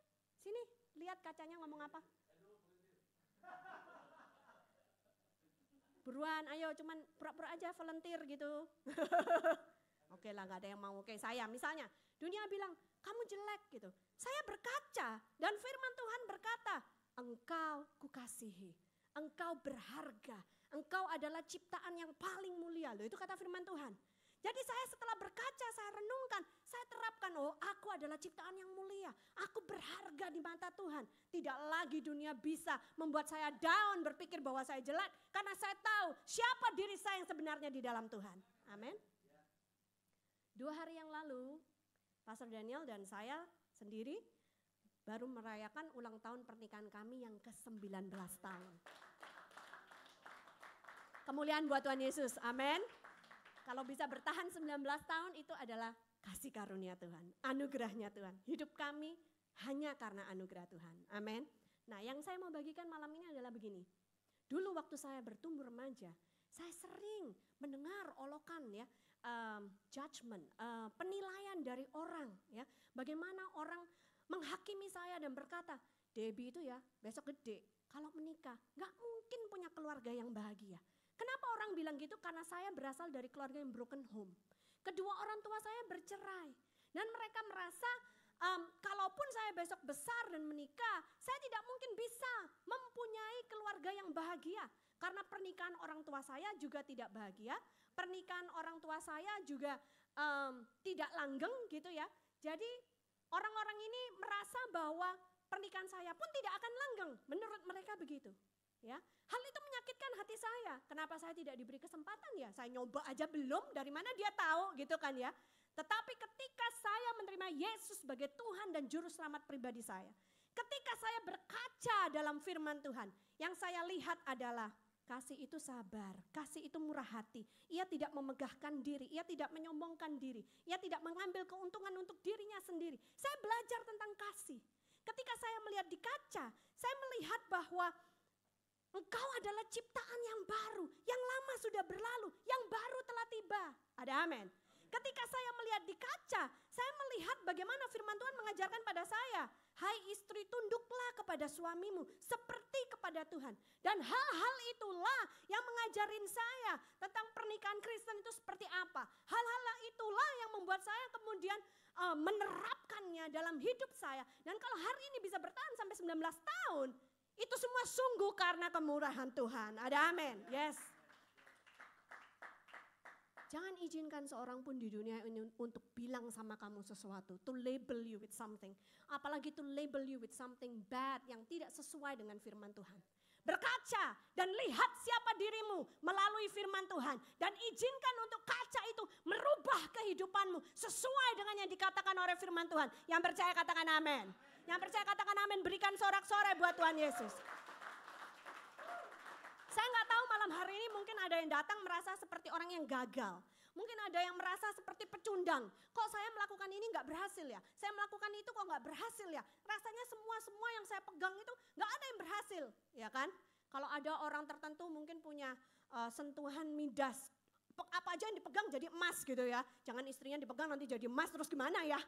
sini lihat kacanya ngomong apa. Buruan, ayo cuman pura-pura aja volunteer gitu. Oke lah, gak ada yang mau. Oke, saya misalnya, dunia bilang kamu jelek gitu. Saya berkaca dan firman Tuhan berkata, engkau kukasihi, engkau berharga, engkau adalah ciptaan yang paling mulia. Loh, itu kata firman Tuhan. Jadi saya setelah berkaca, saya renungkan, saya terapkan, oh aku adalah ciptaan yang mulia. Aku berharga di mata Tuhan. Tidak lagi dunia bisa membuat saya down, berpikir bahwa saya jelek. Karena saya tahu siapa diri saya yang sebenarnya di dalam Tuhan. Amin. 2 hari yang lalu, Pastor Daniel dan saya sendiri baru merayakan ulang tahun pernikahan kami yang ke-19 tahun. Kemuliaan buat Tuhan Yesus, amin. Kalau bisa bertahan 19 tahun itu adalah kasih karunia Tuhan, anugerahnya Tuhan. Hidup kami hanya karena anugerah Tuhan, amin. Nah yang saya mau bagikan malam ini adalah begini. Dulu waktu saya bertumbuh remaja, saya sering mendengar olokan ya, judgment, penilaian dari orang ya. Bagaimana orang menghakimi saya dan berkata, Debbie itu ya besok gede, kalau menikah gak mungkin punya keluarga yang bahagia. Kenapa orang bilang gitu? Karena saya berasal dari keluarga yang broken home. Kedua orang tua saya bercerai. Dan mereka merasa kalaupun saya besok besar dan menikah, saya tidak mungkin bisa mempunyai keluarga yang bahagia. Karena pernikahan orang tua saya juga tidak bahagia. Pernikahan orang tua saya juga tidak langgeng gitu ya. Jadi orang-orang ini merasa bahwa pernikahan saya pun tidak akan langgeng. Menurut mereka begitu. Ya, hal itu menyakitkan hati saya. Kenapa saya tidak diberi kesempatan ya? Saya nyoba aja belum, dari mana dia tahu gitu kan ya. Tetapi ketika saya menerima Yesus sebagai Tuhan dan Juru Selamat pribadi saya. Ketika saya berkaca dalam firman Tuhan, yang saya lihat adalah kasih itu sabar, kasih itu murah hati. Ia tidak memegahkan diri, ia tidak menyombongkan diri. Ia tidak mengambil keuntungan untuk dirinya sendiri. Saya belajar tentang kasih. Ketika saya melihat di kaca, saya melihat bahwa engkau adalah ciptaan yang baru, yang lama sudah berlalu, yang baru telah tiba. Ada amin. Ketika saya melihat di kaca, saya melihat bagaimana firman Tuhan mengajarkan pada saya. Hai istri, tunduklah kepada suamimu seperti kepada Tuhan. Dan hal-hal itulah yang mengajarin saya tentang pernikahan Kristen itu seperti apa. Hal-hal itulah yang membuat saya kemudian menerapkannya dalam hidup saya. Dan kalau hari ini bisa bertahan sampai 19 tahun, itu semua sungguh karena kemurahan Tuhan. Ada amin. Yes. Jangan izinkan seorang pun di dunia ini untuk bilang sama kamu sesuatu. To label you with something. Apalagi to label you with something bad yang tidak sesuai dengan firman Tuhan. Berkaca dan lihat siapa dirimu melalui firman Tuhan. Dan izinkan untuk kaca itu merubah kehidupanmu sesuai dengan yang dikatakan oleh firman Tuhan. Yang percaya katakan amin. Yang percaya katakan amin, berikan sorak-sorai buat Tuhan Yesus. Saya nggak tahu malam hari ini mungkin ada yang datang merasa seperti orang yang gagal. Mungkin ada yang merasa seperti pecundang. Kok saya melakukan ini nggak berhasil ya? Saya melakukan itu kok nggak berhasil ya? Rasanya semua yang saya pegang itu nggak ada yang berhasil, ya kan? Kalau ada orang tertentu mungkin punya sentuhan midas. Apa aja yang dipegang jadi emas gitu ya. Jangan istrinya dipegang nanti jadi emas terus gimana ya?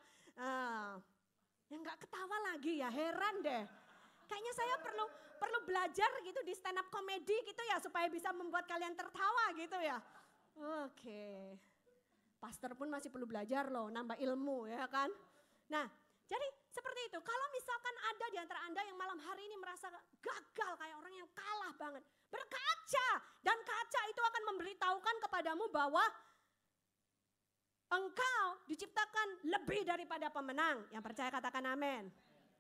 Ya nggak ketawa lagi ya, heran deh. Kayaknya saya perlu belajar gitu di stand up comedy gitu ya supaya bisa membuat kalian tertawa gitu ya. Oke. Pastor pun masih perlu belajar loh, nambah ilmu ya kan. Nah, jadi seperti itu. Kalau misalkan ada di antara Anda yang malam hari ini merasa gagal kayak orang yang kalah banget. Berkaca dan kaca itu akan memberitahukan kepadamu bahwa engkau diciptakan lebih daripada pemenang. Yang percaya katakan amin.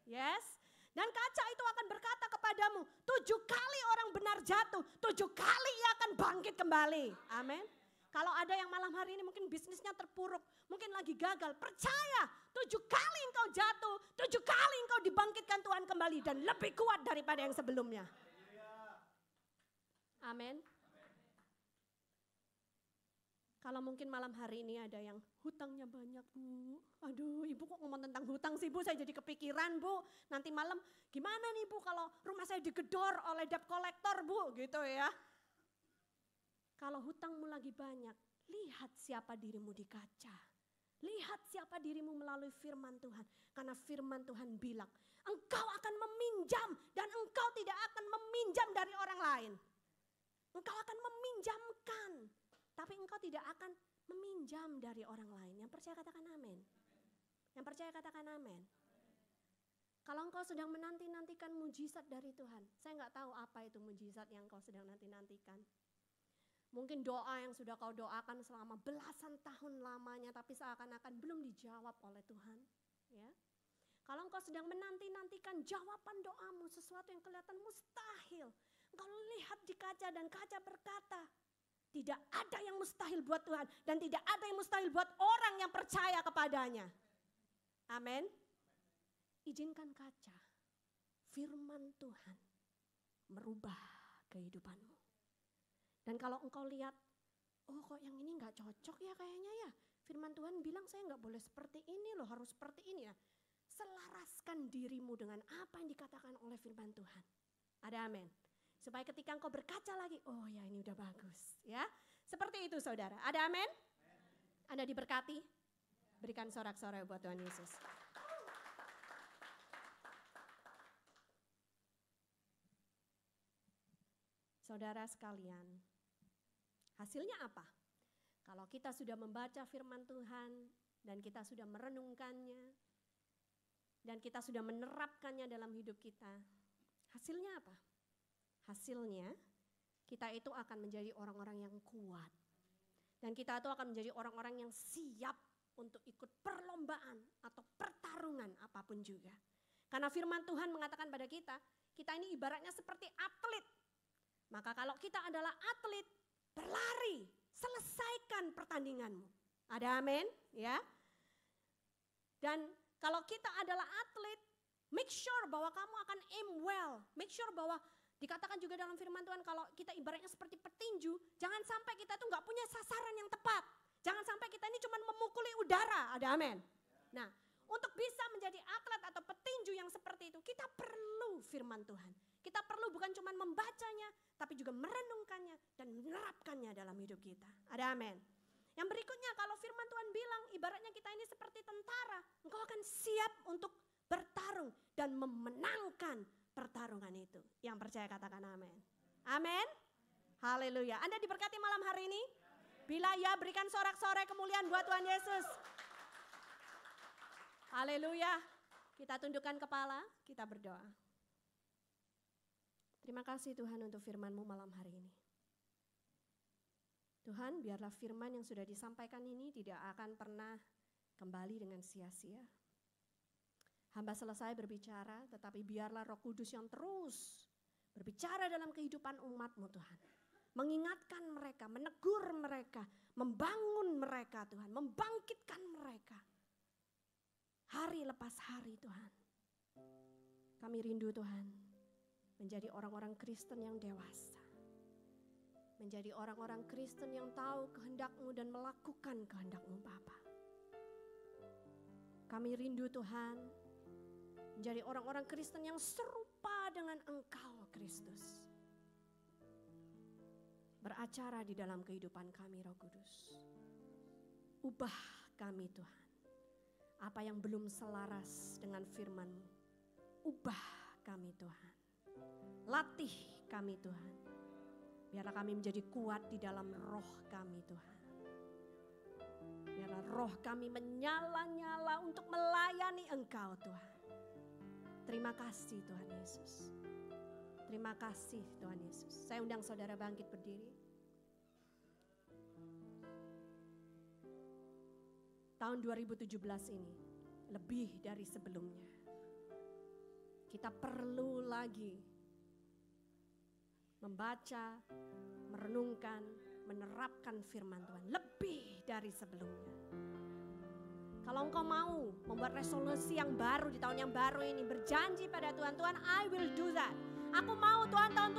Yes. Dan kaca itu akan berkata kepadamu, 7 kali orang benar jatuh, 7 kali ia akan bangkit kembali. Amin. Kalau ada yang malam hari ini mungkin bisnisnya terpuruk, mungkin lagi gagal, percaya 7 kali engkau jatuh, 7 kali engkau dibangkitkan Tuhan kembali dan lebih kuat daripada yang sebelumnya. Amin. Kalau mungkin malam hari ini ada yang hutangnya banyak Bu. Aduh ibu kok ngomong tentang hutang sih Bu, saya jadi kepikiran Bu. Nanti malam gimana nih Bu kalau rumah saya digedor oleh debt collector Bu gitu ya. Kalau hutangmu lagi banyak, lihat siapa dirimu di kaca. Lihat siapa dirimu melalui firman Tuhan. Karena firman Tuhan bilang, engkau akan meminjam dan engkau tidak akan meminjam dari orang lain. Engkau akan meminjamkan. Tapi engkau tidak akan meminjam dari orang lain. Yang percaya katakan amin. Yang percaya katakan amin. Kalau engkau sedang menanti-nantikan mujizat dari Tuhan. Saya nggak tahu apa itu mujizat yang engkau sedang nanti-nantikan. Mungkin doa yang sudah kau doakan selama belasan tahun lamanya. Tapi seakan-akan belum dijawab oleh Tuhan. Ya. Kalau engkau sedang menanti-nantikan jawaban doamu. Sesuatu yang kelihatan mustahil. Engkau lihat di kaca dan kaca berkata, tidak ada yang mustahil buat Tuhan. Dan tidak ada yang mustahil buat orang yang percaya kepadanya. Amin. Izinkan kaca, firman Tuhan merubah kehidupanmu. Dan kalau engkau lihat, oh kok yang ini gak cocok ya kayaknya ya. Firman Tuhan bilang saya gak boleh seperti ini loh, harus seperti ini ya. Selaraskan dirimu dengan apa yang dikatakan oleh firman Tuhan. Ada amin. Supaya ketika engkau berkaca lagi, oh ya ini udah bagus ya. Seperti itu saudara, ada amin? Anda diberkati? Berikan sorak-sorai buat Tuhan Yesus. Saudara sekalian, hasilnya apa? Kalau kita sudah membaca firman Tuhan dan kita sudah merenungkannya dan kita sudah menerapkannya dalam hidup kita, hasilnya apa? Hasilnya kita itu akan menjadi orang-orang yang kuat. Dan kita itu akan menjadi orang-orang yang siap untuk ikut perlombaan atau pertarungan apapun juga. Karena firman Tuhan mengatakan pada kita, kita ini ibaratnya seperti atlet Maka kalau kita adalah atlet, berlari, selesaikan pertandinganmu. Ada amin? Ya. Dan kalau kita adalah atlet, make sure bahwa kamu akan aim well. Make sure bahwa dikatakan juga dalam firman Tuhan kalau kita ibaratnya seperti petinju, jangan sampai kita tuh nggak punya sasaran yang tepat. Jangan sampai kita ini cuma memukuli udara. Ada amin? Nah, untuk bisa menjadi atlet atau petinju yang seperti itu, kita perlu firman Tuhan. Kita perlu bukan cuma membacanya, tapi juga merenungkannya dan menerapkannya dalam hidup kita. Ada amin. Yang berikutnya kalau firman Tuhan bilang ibaratnya kita ini seperti tentara, engkau akan siap untuk bertarung dan memenangkan pertarungan itu. Yang percaya katakan amin. Amin. Haleluya. Anda diberkati malam hari ini? Bila ya, berikan sorak-sorai kemuliaan buat Tuhan Yesus. Haleluya. Kita tundukkan kepala, kita berdoa. Terima kasih Tuhan untuk firman-Mu malam hari ini. Tuhan, biarlah firman yang sudah disampaikan ini tidak akan pernah kembali dengan sia-sia. Hamba selesai berbicara, tetapi biarlah Roh Kudus yang terus berbicara dalam kehidupan umat-Mu Tuhan. Mengingatkan mereka, menegur mereka, membangun mereka Tuhan, membangkitkan mereka. Hari lepas hari Tuhan. Kami rindu Tuhan, menjadi orang-orang Kristen yang dewasa. Menjadi orang-orang Kristen yang tahu kehendak-Mu dan melakukan kehendak-Mu Bapa. Kami rindu Tuhan, menjadi orang-orang Kristen yang serupa dengan Engkau Kristus. Beracara di dalam kehidupan kami Roh Kudus. Ubah kami Tuhan. Apa yang belum selaras dengan firman-Mu, ubah kami Tuhan. Latih kami Tuhan. Biarlah kami menjadi kuat di dalam roh kami Tuhan. Biarlah roh kami menyala-nyala untuk melayani Engkau Tuhan. Terima kasih Tuhan Yesus. Terima kasih Tuhan Yesus. Saya undang saudara bangkit berdiri. Tahun 2017 ini lebih dari sebelumnya. Kita perlu lagi membaca, merenungkan, menerapkan firman Tuhan lebih dari sebelumnya. Kalau engkau mau membuat resolusi yang baru di tahun yang baru ini, berjanji pada Tuhan, Tuhan I will do that. Aku mau Tuhan tahun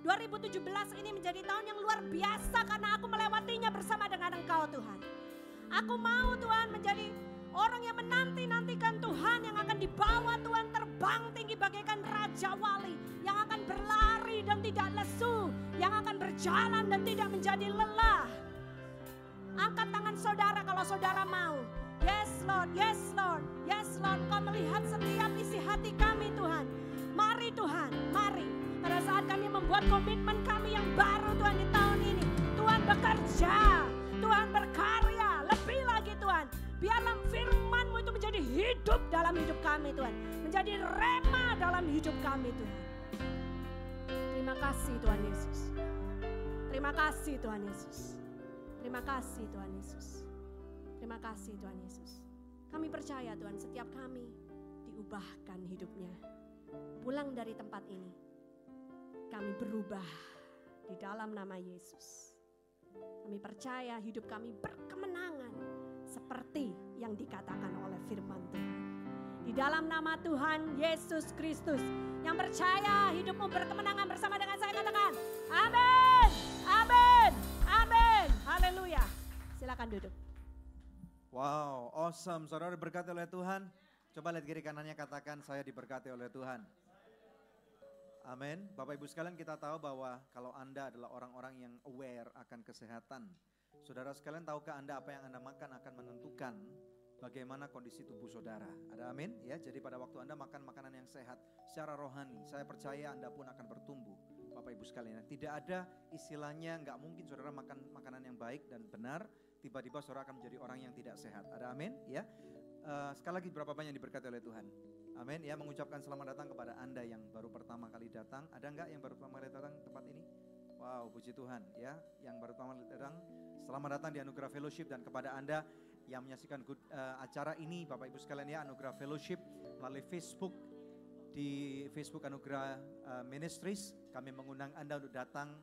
2017 ini menjadi tahun yang luar biasa karena aku melewatinya bersama dengan Engkau Tuhan. Aku mau Tuhan menjadi orang yang menanti-nantikan Tuhan, yang akan dibawa Tuhan terbang tinggi bagaikan Raja Wali, yang akan berlari dan tidak lesu, yang akan berjalan dan tidak menjadi lelah. Angkat tangan saudara kalau saudara mau. Yes Lord, yes Lord, yes Lord. Kau melihat setiap isi hati kami Tuhan. Mari Tuhan, mari. Pada saat kami membuat komitmen kami yang baru Tuhan di tahun ini, Tuhan bekerja, Tuhan berkarya, lebih lagi Tuhan. Biarlah firman-Mu itu menjadi hidup dalam hidup kami Tuhan. Menjadi rema dalam hidup kami Tuhan. Terima kasih Tuhan Yesus. Terima kasih Tuhan Yesus. Terima kasih Tuhan Yesus. Terima kasih Tuhan Yesus. Kami percaya Tuhan, setiap kami diubahkan hidupnya. Pulang dari tempat ini, kami berubah di dalam nama Yesus. Kami percaya hidup kami berkemenangan seperti yang dikatakan oleh firman Tuhan. Di dalam nama Tuhan Yesus Kristus, yang percaya hidupmu berkemenangan bersama dengan saya, katakan amin, amin, amin, haleluya. Silakan duduk. Wow, awesome. Saudara diberkati oleh Tuhan. Coba lihat kiri kanannya, katakan saya diberkati oleh Tuhan. Amin. Bapak Ibu sekalian, kita tahu bahwa kalau Anda adalah orang-orang yang aware akan kesehatan, saudara sekalian, tahukah Anda apa yang Anda makan akan menentukan bagaimana kondisi tubuh saudara? Ada amin? Ya, jadi pada waktu Anda makan makanan yang sehat secara rohani, saya percaya Anda pun akan bertumbuh. Bapak Ibu sekalian, tidak ada istilahnya nggak mungkin saudara makan makanan yang baik dan benar, tiba-tiba saudara akan menjadi orang yang tidak sehat. Ada amin? Ya. Sekali lagi, berapa banyak yang diberkati oleh Tuhan? Amin. Ya, mengucapkan selamat datang kepada Anda yang baru pertama kali datang. Ada enggak yang baru pertama kali datang tempat ini? Wow, puji Tuhan ya. Yang baru pertama kali datang, selamat datang di Anugerah Fellowship. Dan kepada Anda yang menyaksikan acara ini, Bapak Ibu sekalian ya, Anugerah Fellowship melalui Facebook di Facebook Anugerah Ministries, kami mengundang Anda untuk datang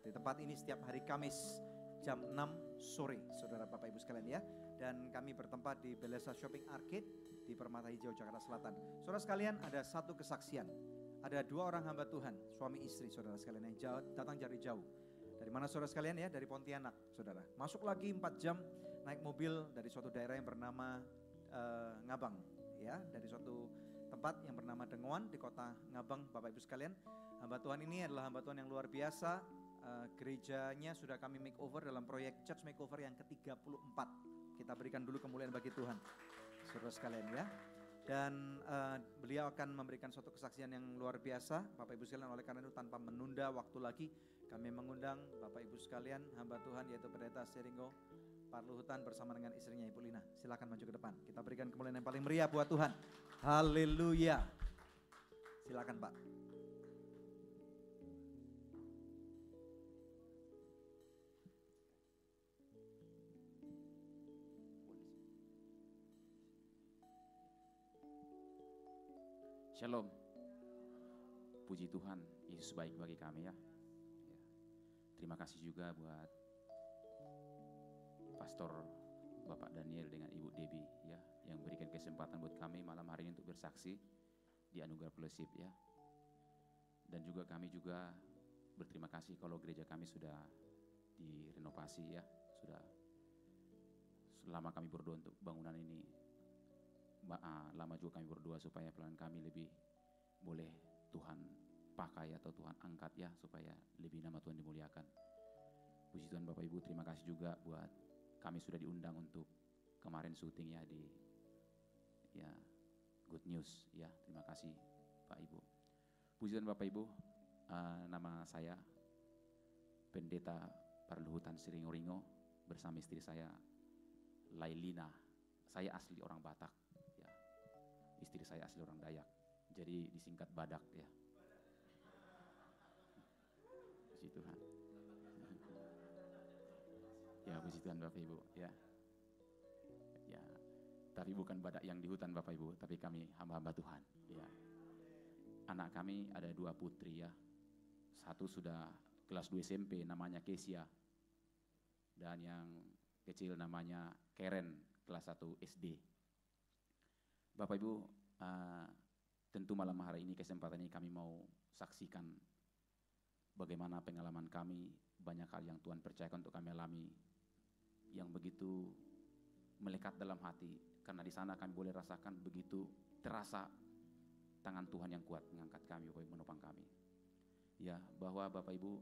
di tempat ini setiap hari Kamis jam 6 sore, saudara Bapak Ibu sekalian ya. Dan kami bertempat di Belesa Shopping Arcade di Permata Hijau, Jakarta Selatan. Saudara sekalian, ada satu kesaksian. Ada 2 orang hamba Tuhan, suami istri saudara sekalian yang datang dari jauh. Dari mana saudara sekalian ya? Dari Pontianak, saudara. Masuk lagi 4 jam naik mobil dari suatu daerah yang bernama Ngabang, ya, dari suatu tempat yang bernama Dengoan di kota Ngabang, Bapak Ibu sekalian. Hamba Tuhan ini adalah hamba Tuhan yang luar biasa. Gerejanya sudah kami makeover dalam proyek Church Makeover yang ke-34. Kita berikan dulu kemuliaan bagi Tuhan, saudara sekalian ya. Dan beliau akan memberikan suatu kesaksian yang luar biasa, Bapak Ibu sekalian. Oleh karena itu tanpa menunda waktu lagi, kami mengundang Bapak Ibu sekalian, hamba Tuhan yaitu Pendeta Seringo Parluhutan bersama dengan istrinya Ibu Lina. Silakan maju ke depan. Kita berikan kemuliaan yang paling meriah buat Tuhan. Haleluya. Silakan Pak. Shalom. Puji Tuhan, Yesus baik bagi kami ya. Terima kasih juga buat Pastor Bapak Daniel dengan Ibu Debbie ya, yang berikan kesempatan buat kami malam hari ini untuk bersaksi di Anugerah Fellowship ya. Dan juga kami juga berterima kasih kalau gereja kami sudah direnovasi ya, sudah selama kami berdoa untuk bangunan ini. Lama juga kami berdoa supaya pelayanan kami lebih boleh Tuhan pakai atau Tuhan angkat ya, supaya lebih nama Tuhan dimuliakan. Puji Tuhan Bapak Ibu, terima kasih juga buat kami sudah diundang untuk kemarin syuting ya di ya Good News ya. Terima kasih Pak Ibu. Puji Tuhan Bapak Ibu, nama saya Pendeta Parluhutan Siringo bersama istri saya Lailina. Saya asli orang Batak ya. Istri saya asli orang Dayak. Jadi disingkat Badak ya. Puji Tuhan. Ya, puji Tuhan Bapak Ibu ya. Ya, tapi bukan badak yang di hutan Bapak Ibu, tapi kami hamba-hamba Tuhan ya. Anak kami ada 2 putri ya. Satu sudah kelas 2 SMP namanya Kesia. Dan yang kecil namanya Karen kelas 1 SD. Bapak Ibu, tentu malam hari ini kesempatan ini kami mau saksikan bagaimana pengalaman kami, banyak hal yang Tuhan percayakan untuk kami alami yang begitu melekat dalam hati, karena di sana kami boleh rasakan begitu terasa tangan Tuhan yang kuat mengangkat kami, Bapak Ibu, menopang kami. Ya, bahwa Bapak Ibu,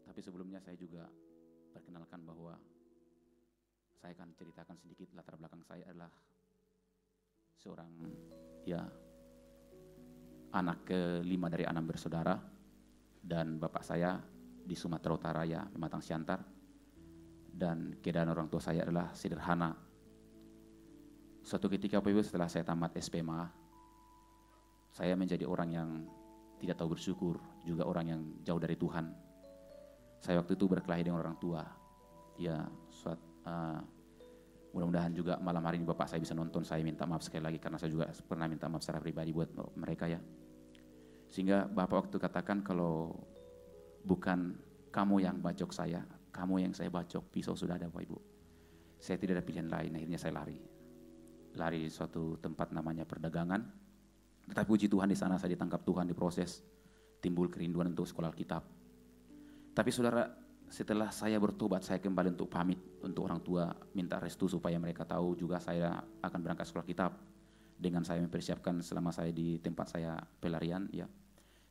tapi sebelumnya saya juga perkenalkan bahwa saya akan ceritakan sedikit latar belakang saya adalah seorang ya anak ke-5 dari 6 bersaudara, dan bapak saya di Sumatera Utara ya, Pematang Siantar, dan keadaan orang tua saya adalah sederhana. Suatu ketika Bapak Ibu, setelah saya tamat SPMA, saya menjadi orang yang tidak tahu bersyukur, juga orang yang jauh dari Tuhan. Saya waktu itu berkelahi dengan orang tua. Ya, mudah-mudahan juga malam hari ini Bapak saya bisa nonton. Saya minta maaf sekali lagi karena saya juga pernah minta maaf secara pribadi buat mereka ya. Sehingga Bapak waktu katakan kalau bukan kamu yang bacok saya, kamu yang saya bacok, pisau sudah ada Bapak Ibu. Saya tidak ada pilihan lain, akhirnya saya lari di suatu tempat namanya perdagangan. Tetapi puji Tuhan di sana saya ditangkap Tuhan, diproses, timbul kerinduan untuk sekolah Alkitab. Tapi saudara, setelah saya bertobat, saya kembali untuk pamit untuk orang tua, minta restu supaya mereka tahu juga saya akan berangkat sekolah Alkitab. Dengan saya mempersiapkan selama saya di tempat saya pelarian, ya,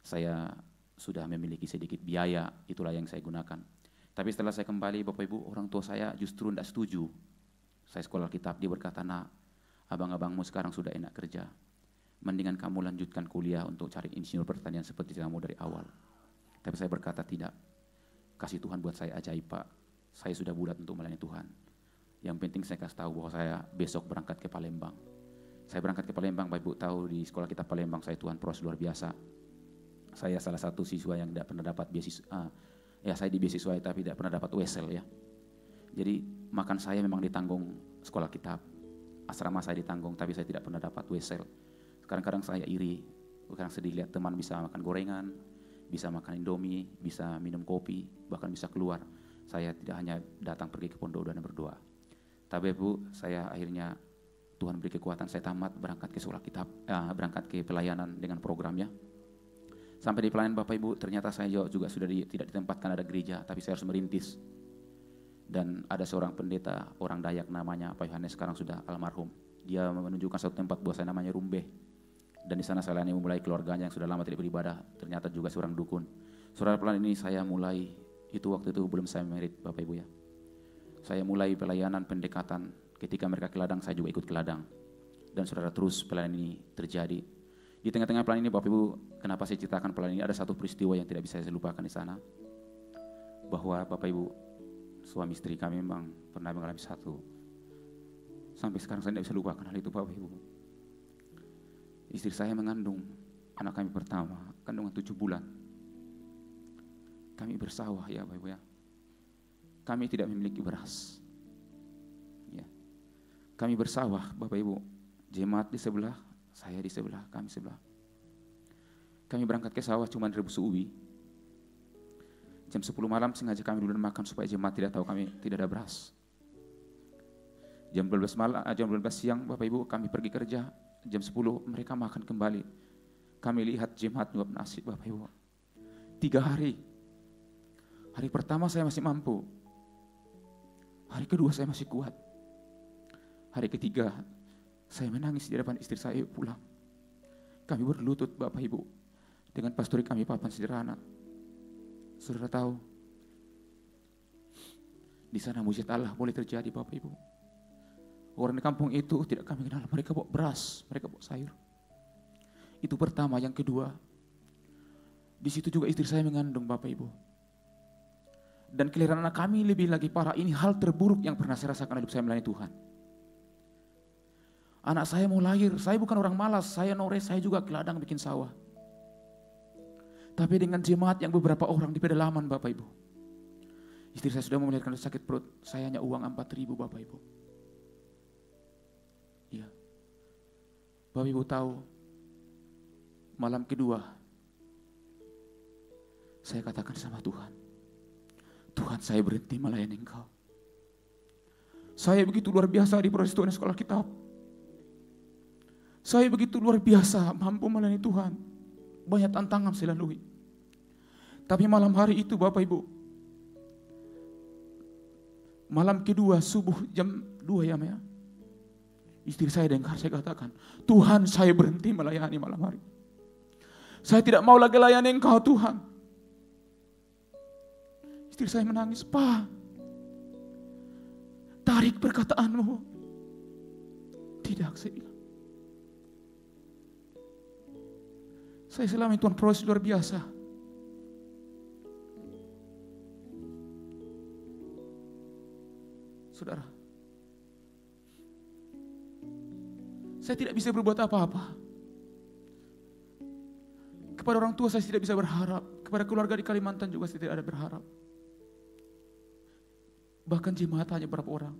saya sudah memiliki sedikit biaya, itulah yang saya gunakan. Tapi setelah saya kembali, Bapak Ibu, orang tua saya justru tidak setuju saya sekolah Alkitab. Dia berkata, "Nak, abang-abangmu sekarang sudah enak kerja, mendingan kamu lanjutkan kuliah untuk cari insinyur pertanian seperti kamu dari awal." Tapi saya berkata, "Tidak, kasih Tuhan buat saya ajaib Pak, saya sudah bulat untuk melayani Tuhan. Yang penting saya kasih tahu bahwa saya besok berangkat ke Palembang." Saya berangkat ke Palembang, Bapak Ibu tahu di sekolah kita Palembang, saya Tuhan proses luar biasa. Saya salah satu siswa yang tidak pernah dapat beasiswa, saya di beasiswa tapi tidak pernah dapat wesel ya. Jadi makan saya memang ditanggung sekolah Alkitab, asrama saya ditanggung, tapi saya tidak pernah dapat wesel. Kadang-kadang saya iri, Kadang sedih lihat teman bisa makan gorengan, bisa makan Indomie, bisa minum kopi, bahkan bisa keluar. Saya tidak hanya datang pergi ke pondok dan berdoa. Tapi Bu, saya akhirnya Tuhan beri kekuatan, saya tamat berangkat ke sekolah kitab, berangkat ke pelayanan dengan programnya. Sampai di pelayanan Bapak Ibu, ternyata saya juga sudah tidak ditempatkan ada gereja, tapi saya harus merintis. Dan ada seorang pendeta, orang Dayak namanya Pak Yohanes, sekarang sudah almarhum. Dia menunjukkan satu tempat buat saya namanya Rumbe. Dan di sana saya layani memulai keluarganya yang sudah lama tidak beribadah, ternyata juga seorang dukun. Saudara, pelan ini saya mulai, waktu itu belum saya merit Bapak Ibu ya. Saya mulai pelayanan pendekatan, ketika mereka ke ladang saya juga ikut ke ladang. Dan saudara, terus pelayanan ini terjadi. Di tengah-tengah pelayanan ini Bapak Ibu, kenapa saya ceritakan pelayanan ini, ada satu peristiwa yang tidak bisa saya lupakan di sana. Bahwa Bapak Ibu, suami istri kami memang pernah mengalami satu. Sampai sekarang saya tidak bisa lupakan hal itu Bapak Ibu. Istri saya mengandung anak kami pertama, kandungan 7 bulan. Kami bersawah ya Bapak Ibu ya. Kami tidak memiliki beras. Ya. Kami bersawah Bapak Ibu. Jemaat di sebelah, saya di sebelah, kami sebelah. Kami berangkat ke sawah cuma rebus ubi. Jam 10 malam sengaja kami dulu makan supaya jemaat tidak tahu kami tidak ada beras. Jam 12 siang Bapak Ibu kami pergi kerja. Jam 10 mereka makan kembali. Kami lihat jemaat nyuap nasi Bapak Ibu. 3 hari. Hari pertama saya masih mampu. Hari kedua saya masih kuat. Hari ketiga saya menangis di depan istri saya pulang. Kami berlutut Bapak Ibu. Dengan pastori kami papan sederhana. Saudara tahu, di sana mujizat Allah boleh terjadi Bapak Ibu. Orang di kampung itu tidak kami kenal, mereka bawa beras, mereka bawa sayur. Itu pertama, yang kedua, di situ juga istri saya mengandung Bapak Ibu. Dan kelahiran anak kami lebih lagi parah, ini hal terburuk yang pernah saya rasakan hidup saya melayani Tuhan. Anak saya mau lahir, saya bukan orang malas, saya nores, saya juga ke ladang bikin sawah. Tapi dengan jemaat yang beberapa orang di pedalaman Bapak Ibu. Istri saya sudah mau melahirkan sakit perut, saya hanya uang 4.000 Bapak Ibu. Iya. Bapak Ibu tahu, malam kedua, saya katakan sama Tuhan, Tuhan saya berhenti melayani Engkau. Saya begitu luar biasa di proses Tuhan sekolah kitab. Saya begitu luar biasa mampu melayani Tuhan. Banyak tantangan saya lalui. Tapi malam hari itu Bapak Ibu, malam kedua subuh jam 2 ya Maya, istri saya dengar saya katakan, Tuhan saya berhenti melayani malam hari. Saya tidak mau lagi layani Engkau Tuhan. Istri saya menangis, Pak, tarik perkataanmu. Tidak, saya bilang. Saya selama Tuhan proses luar biasa. Saudara, saya tidak bisa berbuat apa-apa. Kepada orang tua saya tidak bisa berharap. Kepada keluarga di Kalimantan juga saya tidak ada berharap. Bahkan jemaat hanya berapa orang.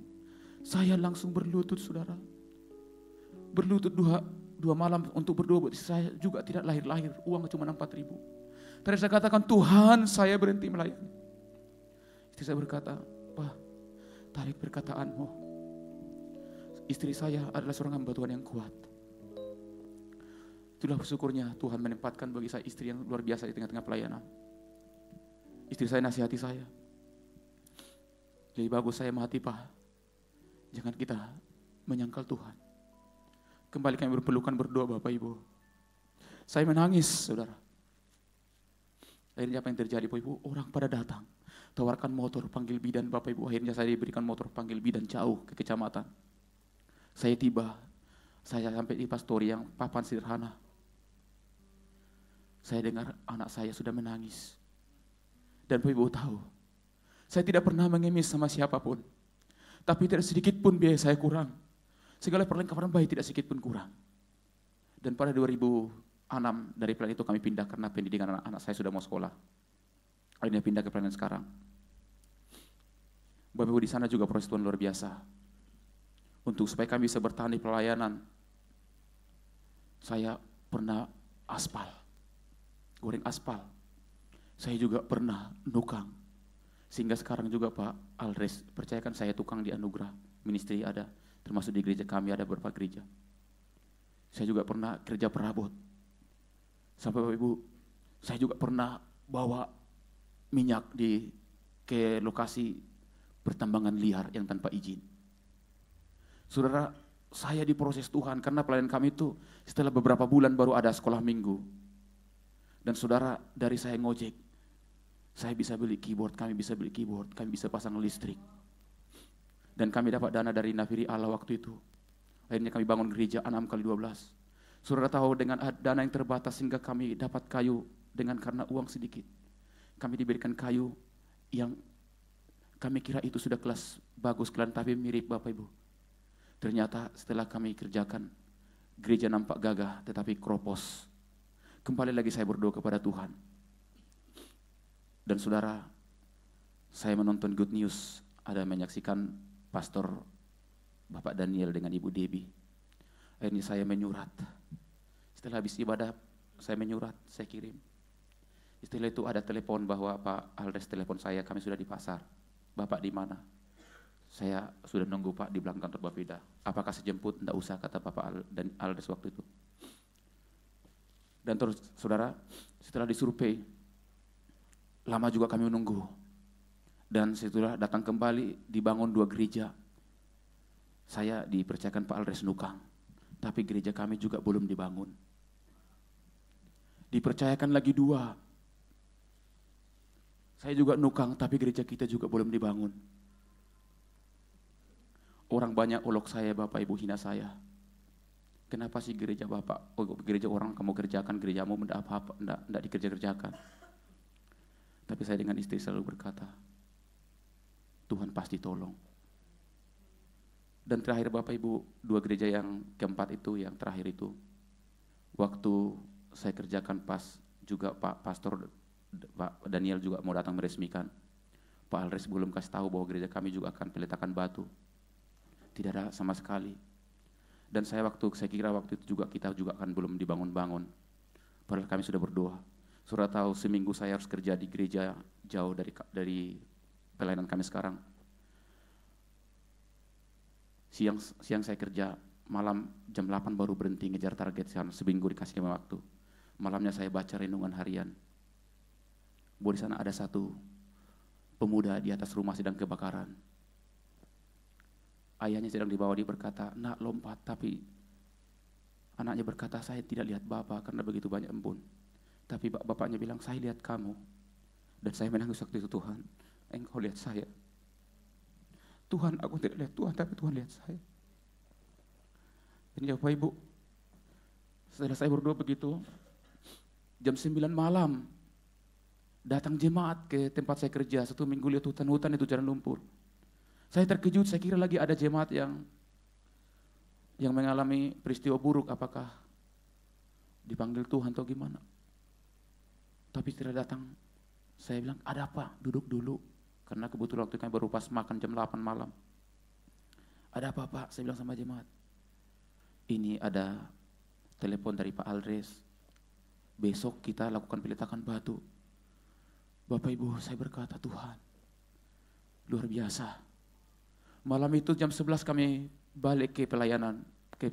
Saya langsung berlutut saudara. Berlutut dua malam untuk berdoa buat saya juga tidak lahir-lahir. Uang cuma 4.000. Tadi saya katakan, Tuhan saya berhenti melayani. Istri saya berkata, Pak, tarik perkataanmu. Istri saya adalah seorang hamba Tuhan yang kuat. Itulah bersyukurnya Tuhan menempatkan bagi saya istri yang luar biasa di tengah-tengah pelayanan. Istri saya nasihati saya. Lebih bagus saya mati Pak. Jangan kita menyangkal Tuhan. Kembali kami berpelukan berdoa Bapak Ibu. Saya menangis saudara. Akhirnya apa yang terjadi Bapak Ibu? Orang pada datang. Tawarkan motor panggil bidan Bapak Ibu. Akhirnya saya diberikan motor panggil bidan jauh ke kecamatan. Saya tiba. Saya sampai di pastori yang papan sederhana. Saya dengar anak saya sudah menangis. Dan Bapak Ibu tahu. Saya tidak pernah mengemis sama siapapun. Tapi tidak sedikit pun biaya saya kurang. Segala perlengkapan bayi tidak sedikit pun kurang. Dan pada 2006 dari plan itu kami pindah karena pendidikan anak-anak saya sudah mau sekolah. Akhirnya pindah ke plan sekarang. Bapak Ibu di sana juga proses Tuhan luar biasa. Untuk supaya kami bisa bertahan di pelayanan. Saya pernah aspal, goreng aspal. Saya juga pernah nukang. Sehingga sekarang juga Pak Aldres, percayakan saya tukang di Anugerah, ministry ada, termasuk di gereja kami ada beberapa gereja. Saya juga pernah kerja perabot. Sampai Bapak Ibu, saya juga pernah bawa minyak ke lokasi pertambangan liar yang tanpa izin. Saudara, saya diproses Tuhan karena pelayanan kami itu setelah beberapa bulan baru ada sekolah minggu. Dan saudara, dari saya ngojek, saya bisa beli keyboard, kami bisa beli keyboard, kami bisa pasang listrik. Dan kami dapat dana dari Nafiri Allah waktu itu. Akhirnya kami bangun gereja 6x12. Saudara tahu dengan dana yang terbatas sehingga kami dapat kayu dengan karena uang sedikit. Kami diberikan kayu yang kami kira itu sudah kelas bagus, tapi mirip Bapak Ibu. Ternyata setelah kami kerjakan, gereja nampak gagah tetapi kropos. Kembali lagi saya berdoa kepada Tuhan. Dan saudara, saya menonton Good News, ada menyaksikan Pastor Bapak Daniel dengan Ibu Debbie. Akhirnya saya menyurat. Setelah habis ibadah, saya menyurat, saya kirim. Setelah itu ada telepon bahwa Pak Aldres telepon saya, kami sudah di pasar. Bapak di mana? Saya sudah nunggu Pak di belakang kantor Bapeda. Apakah saya jemput? Tidak usah, kata Bapak Aldres waktu itu. Dan terus saudara, setelah disurvei, lama juga kami menunggu. Dan setelah datang kembali, dibangun 2 gereja. Saya dipercayakan Pak Aldres nukang, tapi gereja kami juga belum dibangun. Dipercayakan lagi 2. Saya juga nukang, tapi gereja kita juga belum dibangun. Orang banyak olok saya, Bapak Ibu hina saya. Kenapa sih gereja Bapak, gereja orang kamu kerjakan, gerejamu tidak apa-apa, tidak dikerja-kerjakan. Tapi saya dengan istri selalu berkata, Tuhan pasti tolong. Dan terakhir Bapak Ibu, 2 gereja yang keempat itu, yang terakhir itu, waktu saya kerjakan pas juga Pak Pastor Pak Daniel juga mau datang meresmikan, Pak Aldres belum kasih tahu bahwa gereja kami juga akan peletakan batu. Tidak ada sama sekali. Dan saya kira waktu itu juga kita juga akan belum dibangun-bangun. Padahal kami sudah berdoa. Saudara tahu seminggu saya harus kerja di gereja jauh dari pelayanan kami sekarang. Siang saya kerja, malam jam 8 baru berhenti ngejar target, seminggu dikasih waktu. Malamnya saya baca renungan harian. Bahwa di sana ada satu pemuda di atas rumah sedang kebakaran. Ayahnya sedang dibawa, dia berkata, nak lompat, tapi anaknya berkata, saya tidak lihat bapak karena begitu banyak embun. Tapi bapaknya bilang, saya lihat kamu. Dan saya menangis waktu itu, Tuhan, Engkau lihat saya. Tuhan, aku tidak lihat Tuhan, tapi Tuhan lihat saya. Ini Bapak Ibu, setelah saya berdoa begitu, jam 9 malam, datang jemaat ke tempat saya kerja, 1 minggu lihat hutan-hutan itu jalan lumpur. Saya terkejut, saya kira lagi ada jemaat yang mengalami peristiwa buruk, apakah dipanggil Tuhan atau gimana. Tapi setelah datang, saya bilang, ada apa? Duduk dulu. Karena kebetulan waktu kami baru pas makan jam 8 malam. Ada apa Pak? Saya bilang sama jemaat. Ini ada telepon dari Pak Aldres. Besok kita lakukan peletakan batu. Bapak Ibu, saya berkata, Tuhan, luar biasa. Malam itu jam 11 kami balik ke pelayanan,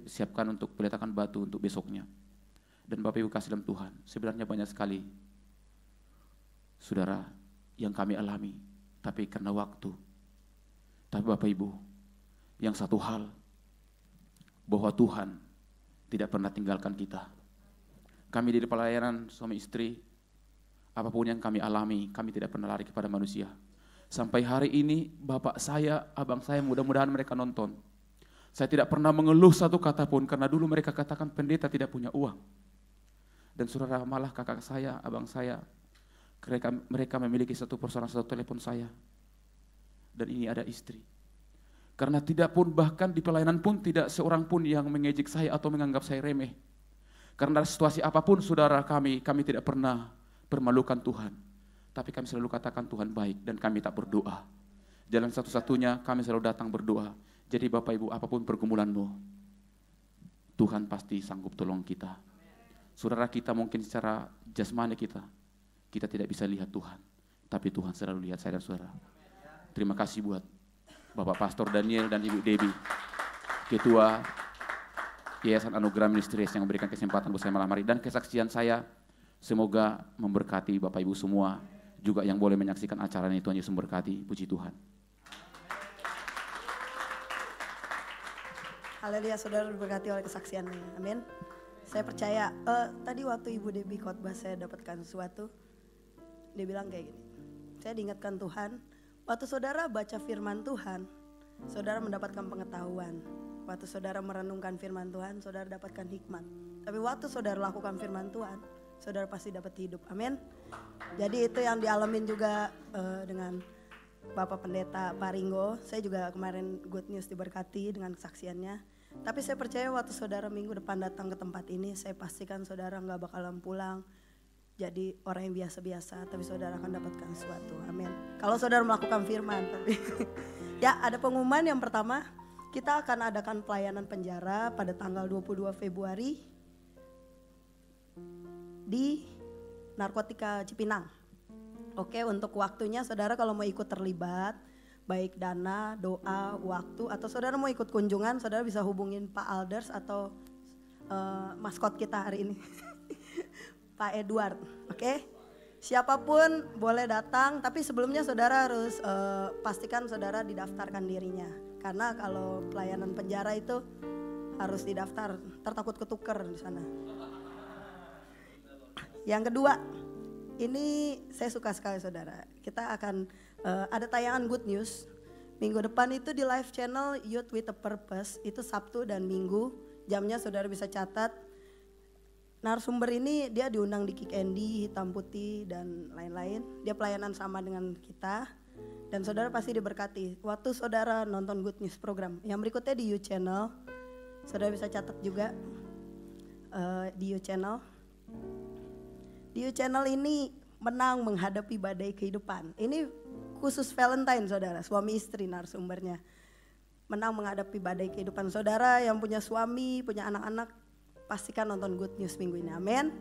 siapkan untuk peletakan batu untuk besoknya. Dan Bapak Ibu kasih dalam Tuhan, sebenarnya banyak sekali saudara yang kami alami, tapi karena waktu. Tapi Bapak Ibu, yang satu hal, bahwa Tuhan tidak pernah tinggalkan kita. Kami di pelayanan suami istri, apapun yang kami alami, kami tidak pernah lari kepada manusia. Sampai hari ini, bapak saya, abang saya, mudah-mudahan mereka nonton. Saya tidak pernah mengeluh satu kata pun, karena dulu mereka katakan pendeta tidak punya uang. Dan saudara, malah kakak saya, abang saya, mereka memiliki satu persoalan, satu telepon saya. Dan ini ada istri. Karena tidak pun, bahkan di pelayanan pun tidak seorang pun yang mengejek saya atau menganggap saya remeh. Karena situasi apapun saudara kami tidak pernah permalukan Tuhan. Tapi kami selalu katakan Tuhan baik dan kami tak berdoa. Jalan satu-satunya kami selalu datang berdoa. Jadi Bapak Ibu, apapun pergumulanmu, Tuhan pasti sanggup tolong kita. Saudara, kita mungkin secara jasmani kita tidak bisa lihat Tuhan, tapi Tuhan selalu lihat saya dan saudara. Terima kasih buat Bapak Pastor Daniel dan Ibu Debbie, Ketua Yayasan Anugerah Ministries yang memberikan kesempatan buat saya malam hari. Dan kesaksian saya semoga memberkati Bapak Ibu semua, juga yang boleh menyaksikan acara ini. Tuhan Yesus memberkati, puji Tuhan. Haleluya, saudara diberkati oleh kesaksiannya. Amin. Saya percaya, tadi waktu Ibu Debbie khotbah saya dapatkan sesuatu. Dia bilang kayak gini, saya diingatkan Tuhan, waktu saudara baca firman Tuhan, saudara mendapatkan pengetahuan. Waktu saudara merenungkan firman Tuhan, saudara dapatkan hikmat. Tapi waktu saudara lakukan firman Tuhan, saudara pasti dapat hidup. Amin. Jadi itu yang dialamin juga dengan Bapak Pendeta Pak Ringo. Saya juga kemarin good news diberkati dengan kesaksiannya. Tapi saya percaya waktu saudara minggu depan datang ke tempat ini, saya pastikan saudara nggak bakalan pulang jadi orang yang biasa-biasa, tapi saudara akan dapatkan sesuatu. Amin. Kalau saudara melakukan firman. Tapi ya, ada pengumuman yang pertama, kita akan adakan pelayanan penjara pada tanggal 22 Februari di Narkotika Cipinang. Oke, untuk waktunya saudara kalau mau ikut terlibat, baik dana, doa, waktu, atau saudara mau ikut kunjungan, saudara bisa hubungin Pak Alders atau maskot kita hari ini, Pak Edward. Oke, siapapun boleh datang, tapi sebelumnya saudara harus pastikan saudara didaftarkan dirinya. Karena kalau pelayanan penjara itu harus didaftar, tertakut ketuker di sana. Yang kedua, ini saya suka sekali saudara. Kita akan ada tayangan good news. Minggu depan itu di live channel Youth with a Purpose. Itu Sabtu dan Minggu. Jamnya saudara bisa catat. Narasumber ini dia diundang di Kick Andy, Hitam Putih dan lain-lain. Dia pelayanan sama dengan kita. Dan saudara pasti diberkati. Waktu saudara nonton good news program. Yang berikutnya di Youth Channel. Saudara bisa catat juga di Youth Channel. Di Youth Channel ini menang menghadapi badai kehidupan. Ini khusus Valentine saudara, suami istri narasumbernya. Menang menghadapi badai kehidupan. Saudara yang punya suami, punya anak-anak, pastikan nonton good news minggu ini. Amin.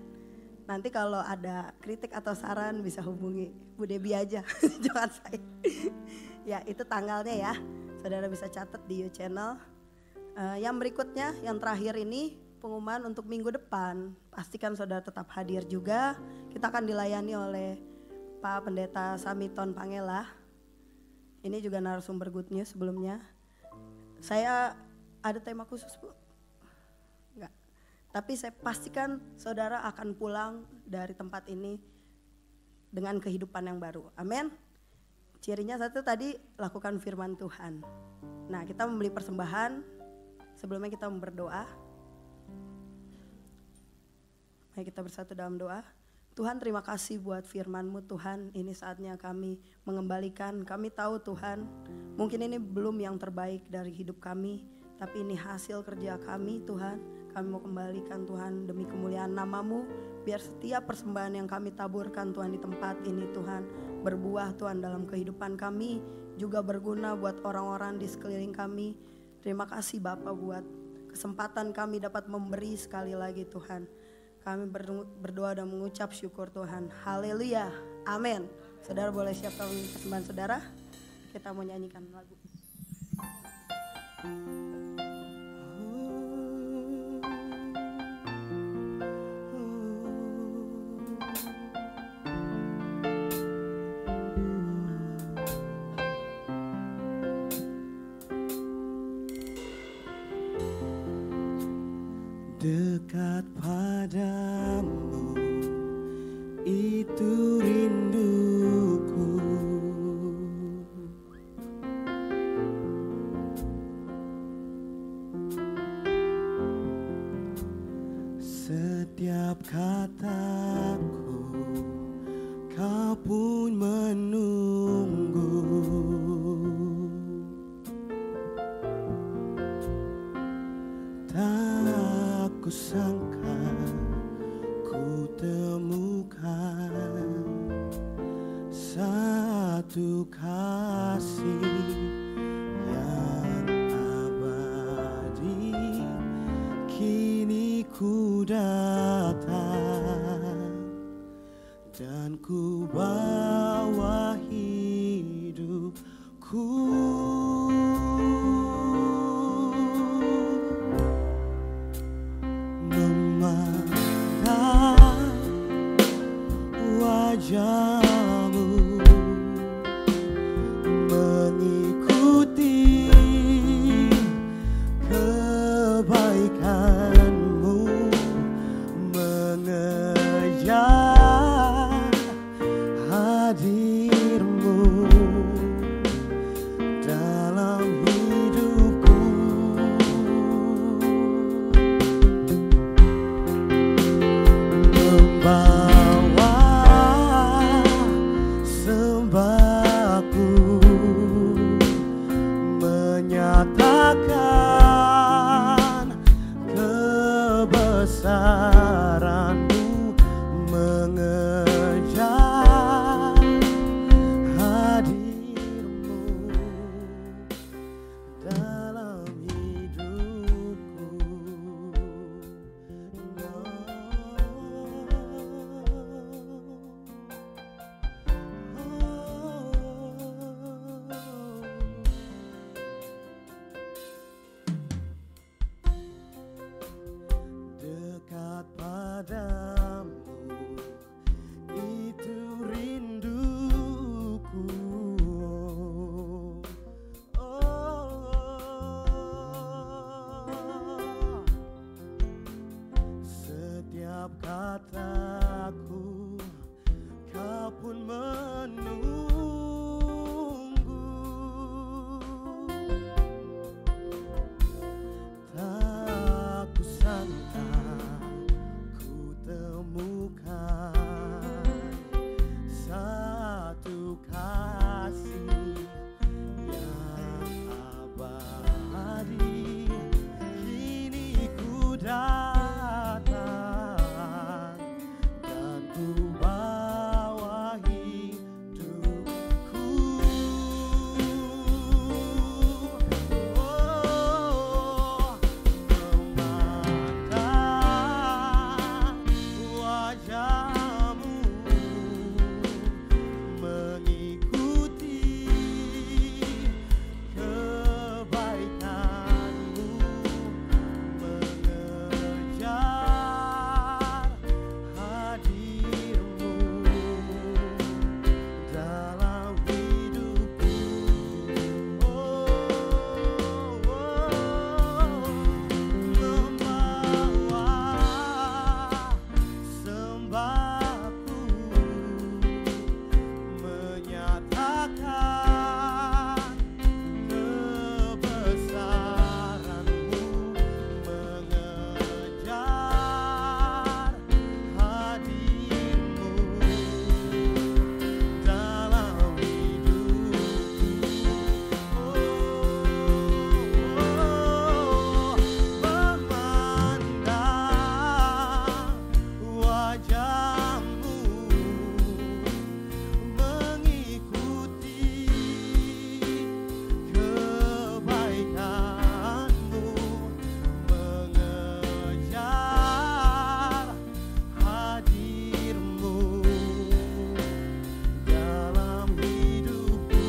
Nanti kalau ada kritik atau saran bisa hubungi Bu Debbie aja, jangan saya. Ya itu tanggalnya ya, saudara bisa catat di Youth Channel. Yang berikutnya, yang terakhir ini pengumuman untuk minggu depan. Pastikan saudara tetap hadir juga. Kita akan dilayani oleh Pak Pendeta Samiton Pangela. Ini juga narasumber good news sebelumnya. Saya ada tema khusus Bu? Enggak. Tapi saya pastikan saudara akan pulang dari tempat ini dengan kehidupan yang baru. Amin. Cirinya satu tadi, lakukan firman Tuhan. Nah, kita membeli persembahan. Sebelumnya kita berdoa. Mari kita bersatu dalam doa. Tuhan, terima kasih buat firman-Mu Tuhan. Ini saatnya kami mengembalikan. Kami tahu Tuhan, mungkin ini belum yang terbaik dari hidup kami, tapi ini hasil kerja kami Tuhan. Kami mau kembalikan Tuhan demi kemuliaan nama-Mu. Biar setiap persembahan yang kami taburkan Tuhan di tempat ini Tuhan, berbuah Tuhan dalam kehidupan kami, juga berguna buat orang-orang di sekeliling kami. Terima kasih Bapa buat kesempatan kami dapat memberi sekali lagi Tuhan. Kami berdoa dan mengucap syukur Tuhan. Haleluya. Amin. Saudara boleh siapkan persembahan saudara. Kita mau nyanyikan lagu. Dekat padamu itu rinduku, setiap kataku kau pun menunggu. Tak kusangka ku temukan satu kasih yang abadi. Kini ku datang ku bawa hidupku. Memandang wajahmu, mengikuti kebaikanmu, mengejar hadirmu dalam hidupku. Membawa sembahku, menyatakan kebesaran-Mu, mengejar hadir-Mu dalam hidupku. Dekat padamu, itu rinduku. Setiap kataku, Kau pun menunggu. Tak kusangka ku temukan satu kasih yang abadi. Kini ku datang dan ku bawa hidupku. Oh, memandang wajahmu, mengikuti kebaikanmu, mengejar hadirmu dalam hidupku. Membawa sembahku, menyatakan kebesaran-Mu, mengejar hadir-Mu dalam hidupku. Memandang wajahmu, mengikuti kebaikanmu, mengejar hadir-Mu dalam hidupku.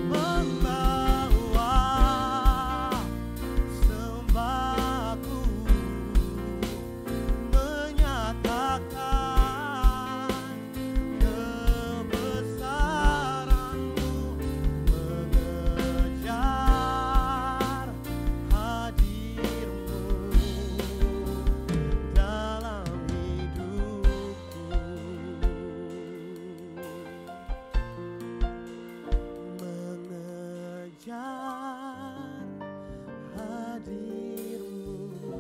Membawa sembahku, menyatakan kebesaran-Mu, mengejar hadir-Mu dalam hidupku. Mengejar hadir-Mu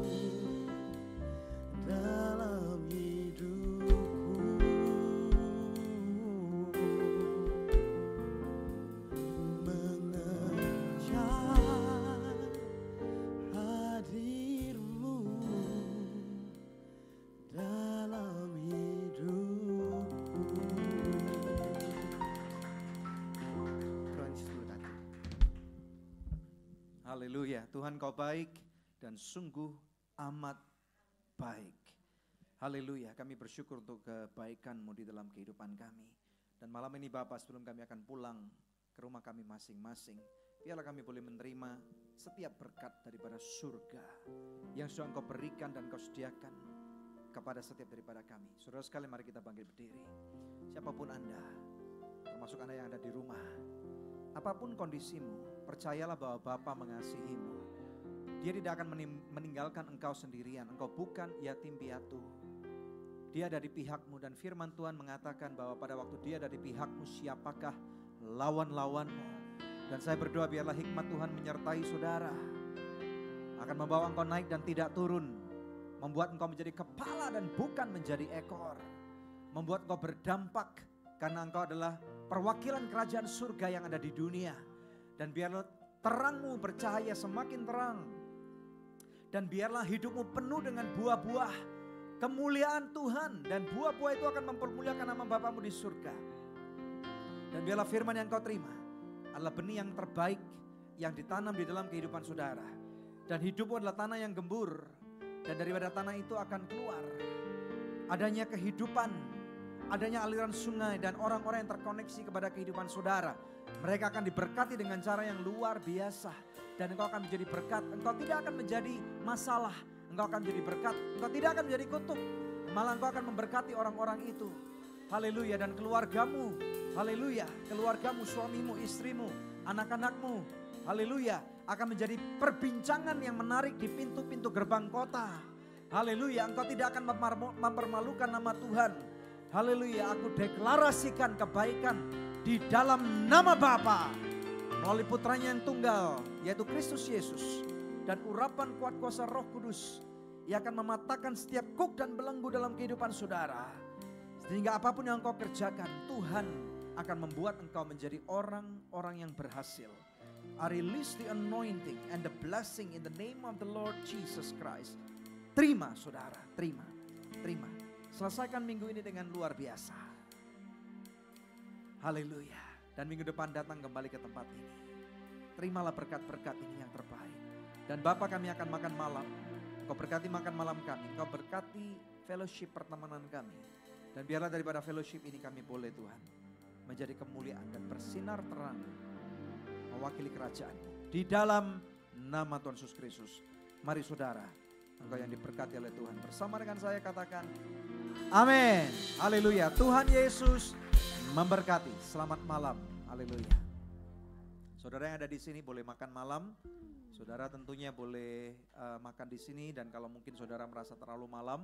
dalam hidupku. Mengejar hadir-Mu dalam hidupku. Tuhan Yesus berkati. Haleluya, Tuhan Kau baik dan sungguh amat baik. Haleluya, kami bersyukur untuk kebaikan-Mu di dalam kehidupan kami. Dan malam ini Bapa, sebelum kami akan pulang ke rumah kami masing-masing, biarlah kami boleh menerima setiap berkat daripada surga yang sudah Engkau berikan dan Engkau sediakan kepada setiap daripada kami. Saudara sekalian, mari kita bangkit berdiri. Siapapun Anda, termasuk Anda yang ada di rumah, apapun kondisimu, percayalah bahwa Bapa mengasihimu. Dia tidak akan meninggalkan engkau sendirian. Engkau bukan yatim piatu. Dia ada di pihakmu, dan firman Tuhan mengatakan bahwa pada waktu Dia ada di pihakmu, siapakah lawan-lawanmu. Dan saya berdoa biarlah hikmat Tuhan menyertai saudara, akan membawa engkau naik dan tidak turun, membuat engkau menjadi kepala dan bukan menjadi ekor, membuat engkau berdampak karena engkau adalah perwakilan kerajaan surga yang ada di dunia. Dan biarlah terangmu bercahaya semakin terang, dan biarlah hidupmu penuh dengan buah-buah kemuliaan Tuhan, dan buah-buah itu akan mempermuliakan nama Bapamu di surga. Dan biarlah firman yang kau terima adalah benih yang terbaik yang ditanam di dalam kehidupan saudara. Dan hidupmu adalah tanah yang gembur, dan daripada tanah itu akan keluar adanya kehidupan, adanya aliran sungai, dan orang-orang yang terkoneksi kepada kehidupan saudara. Mereka akan diberkati dengan cara yang luar biasa, dan engkau akan menjadi berkat. Engkau tidak akan menjadi masalah, engkau akan menjadi berkat. Engkau tidak akan menjadi kutuk, malah engkau akan memberkati orang-orang itu. Haleluya. Dan keluargamu, haleluya, keluargamu, suamimu, istrimu, anak-anakmu, haleluya, akan menjadi perbincangan yang menarik di pintu-pintu gerbang kota. Haleluya. Engkau tidak akan mempermalukan nama Tuhan. Haleluya. Aku deklarasikan kebaikan di dalam nama Bapa, melalui putranya yang tunggal, yaitu Kristus Yesus, dan urapan kuat kuasa Roh Kudus yang akan mematahkan setiap kuk dan belenggu dalam kehidupan saudara. Sehingga apapun yang engkau kerjakan, Tuhan akan membuat engkau menjadi orang-orang yang berhasil. I release the anointing and the blessing in the name of the Lord Jesus Christ. Terima saudara, terima. Selesaikan minggu ini dengan luar biasa. Haleluya. Dan minggu depan datang kembali ke tempat ini. Terimalah berkat-berkat ini yang terbaik. Dan Bapa, kami akan makan malam. Engkau berkati makan malam kami. Engkau berkati fellowship pertemanan kami. Dan biarlah daripada fellowship ini kami boleh Tuhan menjadi kemuliaan dan bersinar terang, mewakili kerajaan di dalam nama Tuhan Yesus Kristus. Mari saudara, engkau yang diberkati oleh Tuhan, bersama dengan saya katakan amin. Haleluya. Tuhan Yesus memberkati. Selamat malam. Haleluya. Saudara yang ada di sini boleh makan malam. Saudara tentunya boleh makan di sini, dan kalau mungkin saudara merasa terlalu malam,